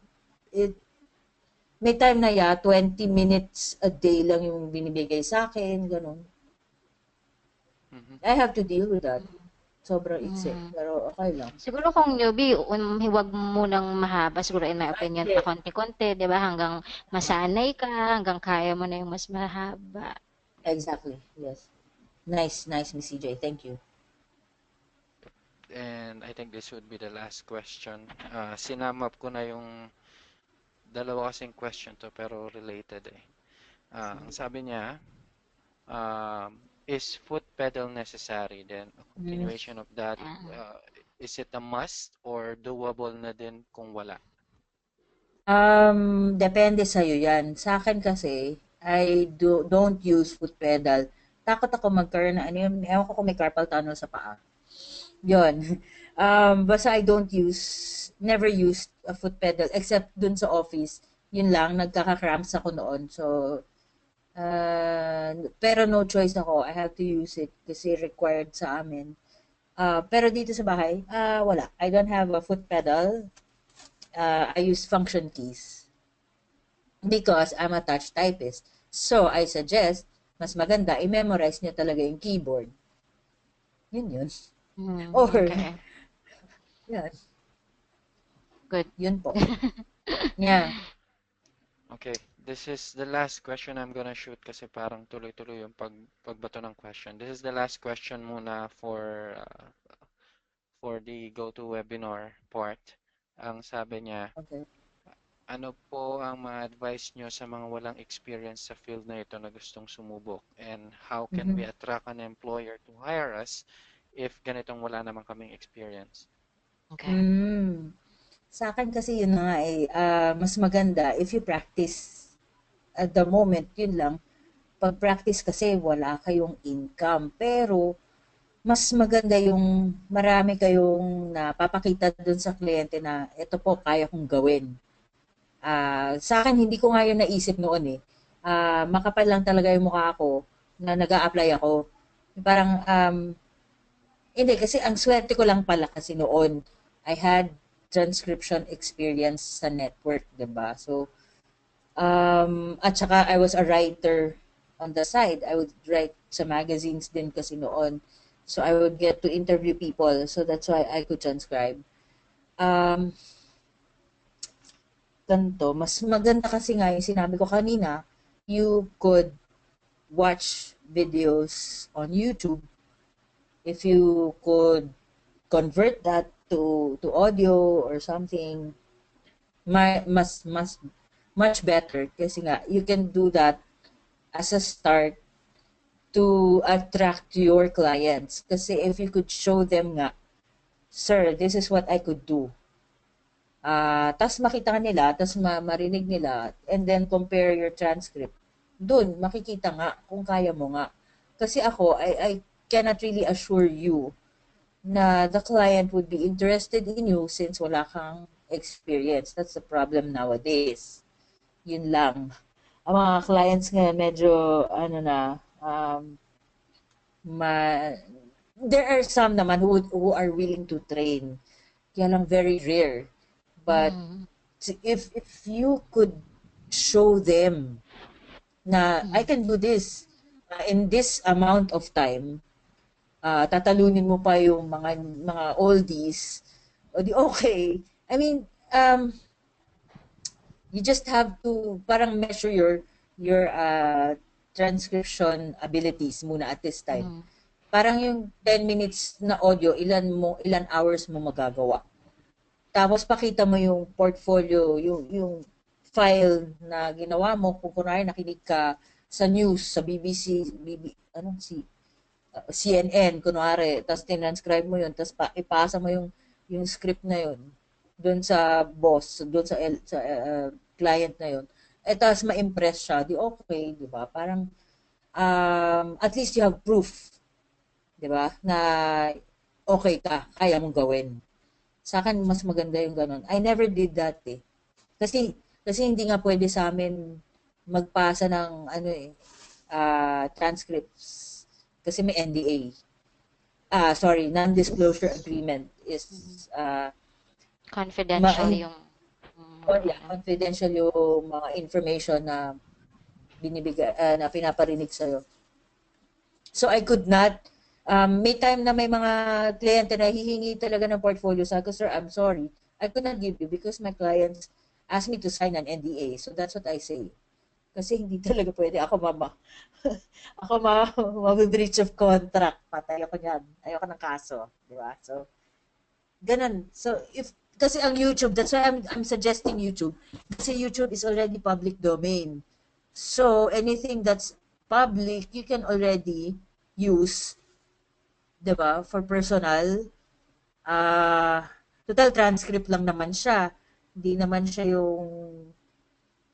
it, may time na 20 minutes a day lang yung binibigay sa akin, ganon. Mhm. I have to deal with that. Sobrang iksi. Mm. Pero okay lang. Siguro kung newbie, huwag munang mahaba. Siguro in my opinion, pa konti-konti, di ba? Hanggang masanay ka, hanggang kaya mo na yung mas mahaba. Exactly. Yes. Nice, Miss CJ. Thank you. And I think this would be the last question. Sinamap ko na yung dalawa kasing question to pero related eh. Ang sabi niya, is foot pedal necessary? Then a Mm. continuation of that, uh, is it a must or doable na din kung wala? Depende sa'yo yan. Sa akin kasi, don't use foot pedal. Takot ako magkaroon na, ano yun, ewan ko kung may carpal tunnel sa paa. Yun. Basta I don't never used a foot pedal except dun sa office. Yun lang, nagkaka-cramps ako noon. So, pero no choice ako. I have to use it kasi required sa amin. Pero dito sa bahay, wala. I don't have a foot pedal. I use function keys because I'm a touch typist. So, I suggest, mas maganda, i-memorize niyo talaga yung keyboard. Yun. Or, Okay. yan, Good. yun po. Yeah. Okay, this is the last question I'm gonna shoot kasi parang tuloy-tuloy yung pagbato ng question. This is the last question muna for the GoToWebinar part. Ang sabi niya, Okay. ano po ang ma-advise nyo sa mga walang experience sa field na ito na gustong sumubok? And how can we attract an employer to hire us if ganitong wala naman kaming experience? Okay. Sa akin kasi yun na nga mas maganda if you practice at the moment, yun lang. Pag practice kasi wala kayong income. Pero mas maganda yung marami kayong napapakita dun sa kliyente na ito po kaya kong gawin. Sa akin, hindi ko nga yun naisip noon eh. Makapal lang talaga yung mukha ko na nag-a-apply ako. Parang, hindi, kasi ang swerte ko lang pala kasi noon, I had transcription experience sa network, 'di ba? So, at saka I was a writer on the side. I would write sa magazines din kasi noon. So, I would get to interview people. So, that's why I could transcribe. Um, Ganito, mas maganda kasi nga yung sinabi ko kanina, you could watch videos on YouTube. If you could convert that to audio or something, mas much better kasi nga you can do that as a start to attract your clients. Kasi if you could show them nga sir, this is what I could do. Tas makita nila, tas marinig nila, and then compare your transcript. Doon, makikita nga kung kaya mo nga. Kasi ako, I cannot really assure you na the client would be interested in you since wala kang experience. That's the problem nowadays. Yun lang. Ang mga clients ngayon medyo, ano na, there are some naman who are willing to train. Kaya lang very rare. But if you could show them na I can do this in this amount of time, tatalunin mo pa yung mga oldies, o di okay. I mean, you just have to parang measure your transcription abilities muna at this time. Parang yung 10 minutes na audio, ilan hours mo magagawa. Tapos pakita mo yung portfolio, yung file na ginawa mo. Kung kunwari nakinig ka sa news, sa BBC, CNN, kunwari, tapos tinranscribe mo yun, tapos ipasa mo yung script na yun doon sa boss, doon sa client na yun. Tapos ma-impress siya, di okay, di ba? Parang, at least you have proof, di ba? Na okay ka, kaya mong gawin. Sa akin, mas maganda yung ganun. I never did that eh. Kasi hindi nga pwede sa amin magpasa ng transcripts. Kasi may NDA. Non-disclosure agreement is confidential yung confidential yung mga information na binibigay na pinaparinig sa'yo. So I could not may time na may mga kliyente na hihingi talaga ng portfolio sa akin, sir, I'm sorry, I could not give you because my clients asked me to sign an NDA. So that's what I say. Kasi hindi talaga pwede ako breach of contract. Patay ako niyan. Ayoko ng kaso, di ba? So ganun. So kasi ang YouTube, that's why I'm suggesting YouTube. Kasi YouTube is already public domain. So anything that's public, you can already use, diba, for personal. Total transcript lang naman siya. Hindi naman siya yung...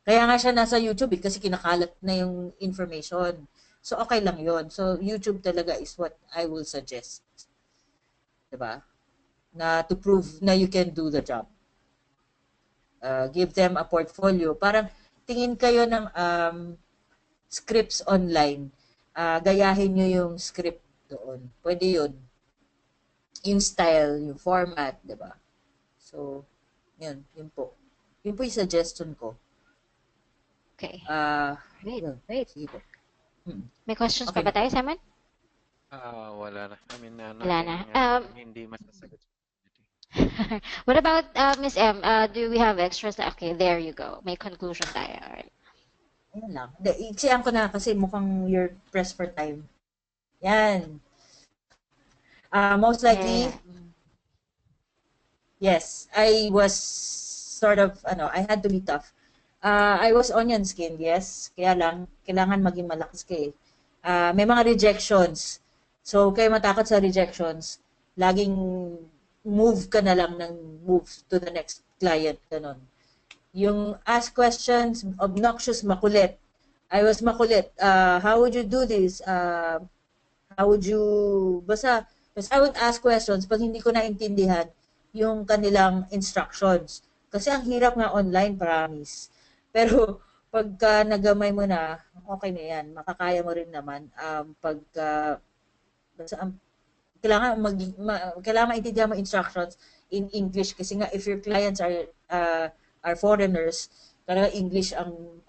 Kaya nga siya nasa YouTube kasi kinakalat na yung information. So, okay lang yon. So, YouTube talaga is what I will suggest. Diba? Na to prove na you can do the job. Give them a portfolio. Parang tingin kayo ng scripts online. Gayahin nyo yung script doon. Pwede yun. Yung style, yung format, diba? So, yun po. Yun po yung suggestion ko. Okay. Great. Sige po. May questions pa ba tayo, Simon? Wala na. I mean, Wala na. hindi masasagot. What about Miss M? Do we have extras? Okay, there you go. May conclusion tayo. Alright. Yan lang. Iksiyan ko na kasi mukhang you're pressed for time. Yan. Most likely, yes, I was sort of, I had to be tough. I was onion skin, yes. Kaya lang, kailangan maging malakas ka eh. May mga rejections. So, kayo matakot sa rejections, laging move ka na lang ng move to the next client. Ganon. Yung ask questions, obnoxious, makulit. I was makulit. How would you do this? How would you... Basta I would ask questions pag hindi ko naintindihan yung kanilang instructions. Kasi ang hirap nga online, promise. Pero pagka nagamay mo na, okay na yan. Makakaya mo rin naman. Kailangan maintindihan mo instructions in English. Kasi nga, if your clients are foreigners, talaga English ang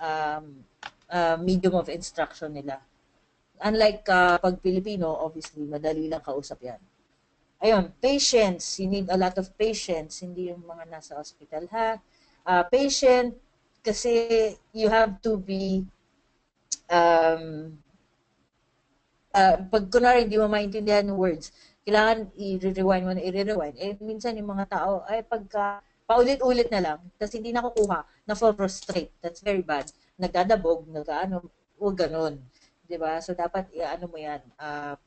medium of instruction nila. Unlike pag Filipino, obviously, madali lang kausap yan. Ayun, patience. You need a lot of patience. Hindi yung mga nasa hospital, ha? Patient, kasi you have to be pag kunwari hindi mo maintindihan yung words, kailangan i-rewind mo na i-rewind. Minsan yung mga tao, pagka paulit-ulit na lang, tapos hindi nakukuha, na-fall prostrate. That's very bad. Nagdadabog, huwag ganun. Diba? So, dapat, mo yan,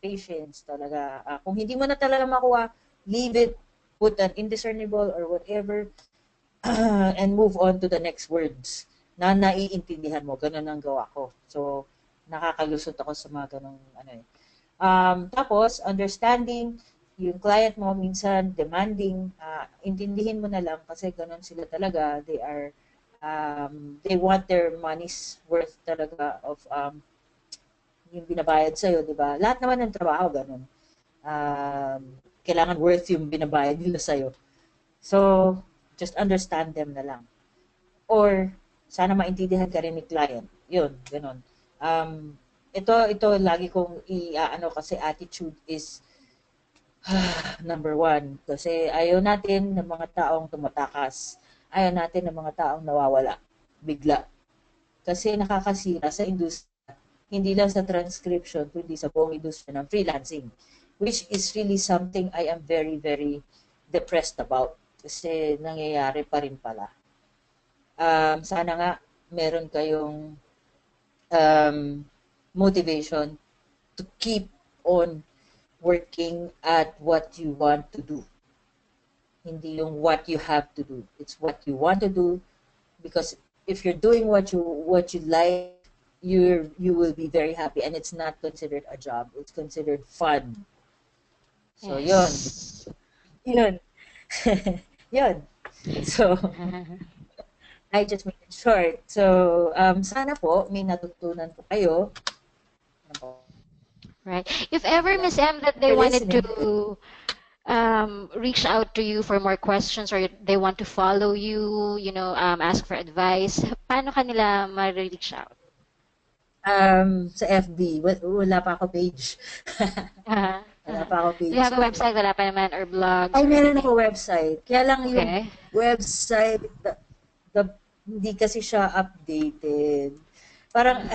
patience talaga. Kung hindi mo na talaga makuha, leave it, put an indiscernible or whatever, and move on to the next words na naiintindihan mo. Ganun ang gawa ko. So, nakakalusot ako sa mga ganung ano eh. Tapos, understanding, yung client mo minsan demanding, intindihin mo na lang kasi ganun sila talaga. They want their money's worth talaga of yung binabayad sa'yo, di ba? Lahat naman ng trabaho, ganun. Kailangan worth yung binabayad nila sa'yo. So, just understand them na lang. Or, sana maintindihan ka rin ni client. Yun, ganun. Ito lagi kong ano kasi attitude is number one. Kasi ayaw natin ng mga taong tumatakas. Ayaw natin ng mga taong nawawala bigla. Kasi nakakasira sa industriya, hindi lang sa transcription, kundi sa buong industriya ng freelancing. Which is really something I am very, very depressed about. Kasi nangyayari pa rin pala. Sana nga meron kayong motivation to keep on working at what you want to do. Hindi yung what you have to do. It's what you want to do, because if you're doing what you like, you will be very happy, and it's not considered a job. It's considered fun. So Yes. yun. Yun. So I just made it short. So sana po may natutunan po kayo. Right. If ever, Miss M, that they wanted to reach out to you for more questions, or they want to follow you, ask for advice, paano kanila ma-reach out? Sa FB, wala pa ako page. Wala pa ako page. Do you have a website? Wala pa naman, or blogs? Ay, meron ako website. Kaya lang yung Okay. website, hindi kasi siya updated. Parang,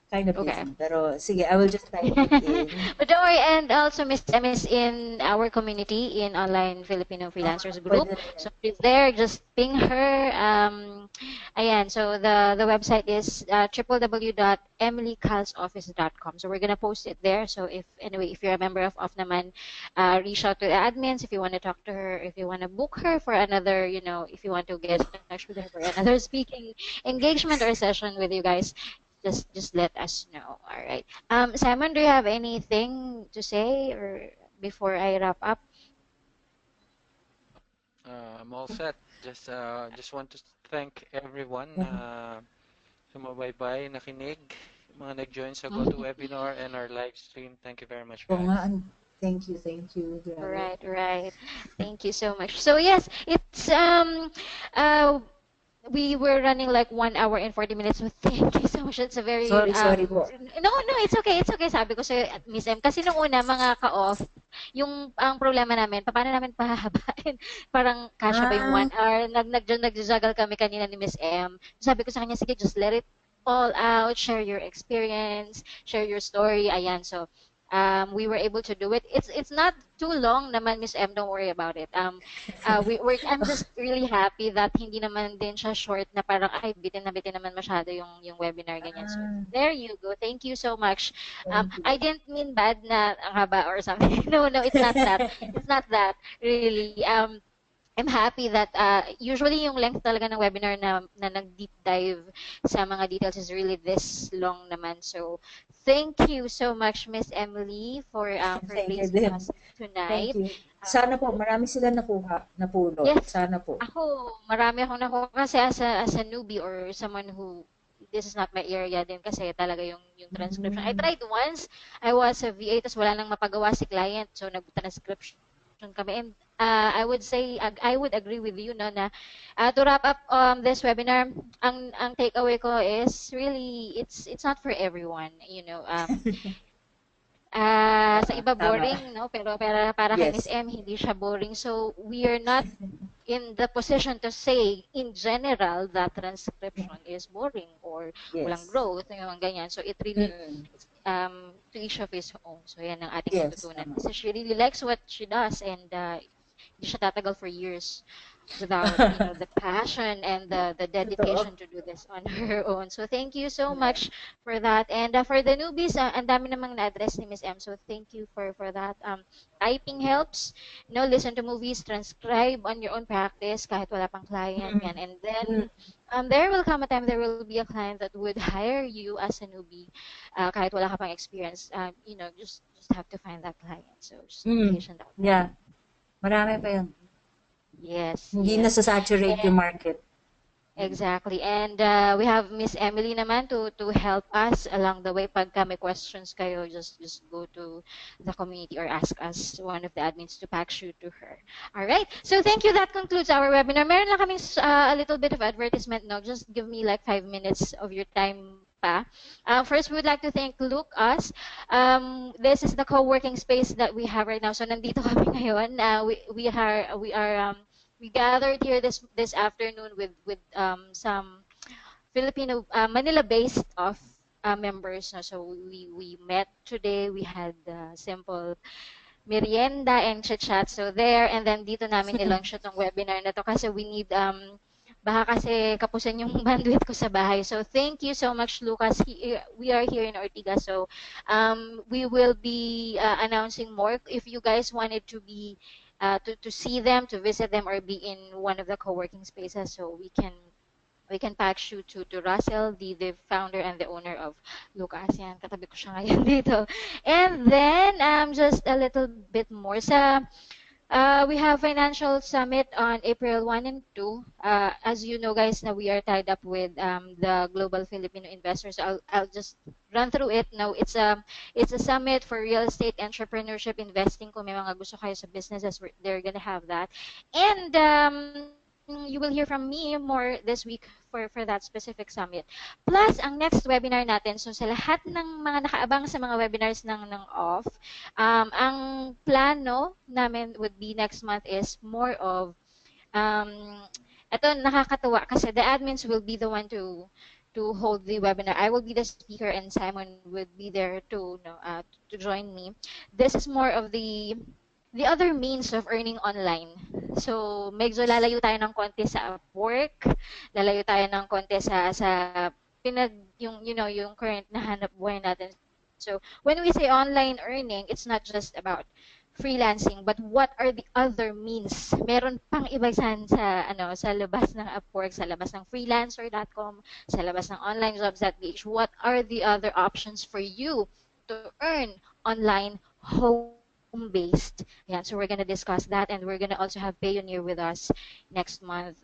kind of busy. Pero sige, I will just type it in. But don't worry, and also Miss M is in our community in online Filipino freelancers group. So she's there, just ping her. Ayan, so the website is www.emilycalsoffice.com. So we're gonna post it there. So if you're a member of naman, reach out to the admins if you want to talk to her, if you want to book her for another, if you want to get in touch with her for another speaking engagement or session with you guys. Just let us know. All right. Simon, do you have anything to say or before I wrap up? I'm all set. Just want to thank everyone sumabay-bay, nakinig, mga nag-join sa GoToWebinar and our live stream. Thank you very much, guys. Thank you. Right. Thank you so much. So yes, it's we were running like 1 hour and 40 minutes. So thank you so much. It's a very sorry po. No, it's okay. Sabi ko sa Miss M kasi nung una mga ka-off, ang problema namin, paano namin pahahabain? Parang kasya ba yung 1 hour? Nag-juggle kami kanina ni Miss M. Sabi ko sa kanya, sige, just let it all out, share your experience, share your story. Ayan, so we were able to do it. It's not too long naman, Miss M. Don't worry about it. I'm just really happy that hindi naman din siya short na parang ay bitin naman masyado yung webinar ganyan. So there you go. Thank you so much. I didn't mean bad na ang haba or something. No, it's not that. It's not that really. I'm happy that usually yung length talaga ng webinar na nag-deep dive sa mga details is really this long naman. So, thank you so much, Miss Emily, for gracing us tonight. Thank you. Sana po, marami sila napulot. Yes. Sana po. Marami akong nakuha kasi as a newbie or someone who this is not my area din kasi talaga yung transcription. I tried once. I was a VA tapos wala nang mapagawa si client. So, nag-transcription kami. And I would say, I would agree with you na to wrap up this webinar, ang takeaway ko is really, it's not for everyone, sa iba boring, no? Pero para kay Miss M, hindi siya boring. So, we are not in the position to say, in general, that transcription is boring or walang growth, yung ganyan. So, it really, to each of his own. So, yan ang ating matutunan. Kasi she really likes what she does and hindi siya tatagal for years without the passion and the Totoo. dedication to do this on her own. So thank you so much for that. And for the newbies, ang dami namang na-address ni Miss M. So thank you for that. Typing helps. Listen to movies, transcribe on your own practice kahit wala pang client yan. And then there will come a time there will be a client that would hire you as a newbie kahit wala ka pang experience. Just have to find that client. So just be patient out there. Yeah. Marami pa yun. Yes. Hindi yes. nasa-saturate yung market. Exactly. And we have Miss Emily naman to help us along the way. Pagka may questions kayo, just go to the community or ask us, one of the admins, to pack you to her. All right. So thank you. That concludes our webinar. Meron lang kaming a little bit of advertisement. No, just give me like 5 minutes of your time pa. First, we would like to thank Lucas. This is the co-working space that we have right now. So nandito kami ngayon. We gathered here this afternoon with some Filipino Manila-based members. So we met today. We had simple merienda and chit-chat. So there, and then dito namin nilaunch itong webinar na to kasi we need baka kasi kapusan yung bandwidth ko sa bahay. So thank you so much, Lucas. We are here in Ortigas. So we will be announcing more. If you guys wanted to be to see them, to visit them, or be in one of the co-working spaces, so we can patch you to Russell, the founder and the owner of Lucas. Yan, katabi ko siya ngayon dito. And then just a little bit more we have Financial Summit on April 1 and 2. As you know, guys, na we are tied up with the Global Filipino Investors. I'll just run through it. Now, it's a summit for real estate entrepreneurship investing. Kung may mga gusto kayo sa businesses, they're gonna have that. And you will hear from me more this week for that specific summit. Plus, ang next webinar natin, so sa lahat ng mga nakaabang sa mga webinars ng off, ang plano namin would be next month is more of, ito nakakatuwa kasi the admins will be the one to hold the webinar. I will be the speaker and Simon would be there to join me. This is more of the other means of earning online. So, medyo lalayo tayo ng konti sa Upwork, lalayo tayo ng konti sa yung current na hanap buhay natin. So, when we say online earning, it's not just about freelancing, but what are the other means? Meron pang iba sa labas ng Upwork, sa labas ng freelancer.com, sa labas ng onlinejobs.ph. What are the other options for you to earn online home-based? Yeah, so we're gonna discuss that, and we're gonna also have Payoneer with us next month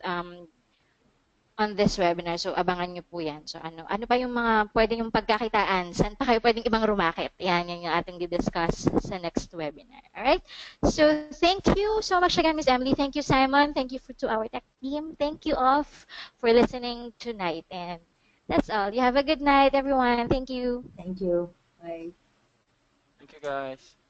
on this webinar. So abangan nyo po yan. So ano pa yung mga pwede yung pagkakitaan? Saan pa kayo pwedeng ibang rumakit? Yan yung ating di-discuss sa next webinar. Alright? So thank you so much again, Ms. Emily. Thank you, Simon. Thank you to our tech team. Thank you all for listening tonight. And that's all. You have a good night, everyone. Thank you. Thank you. Bye. Thank you, guys.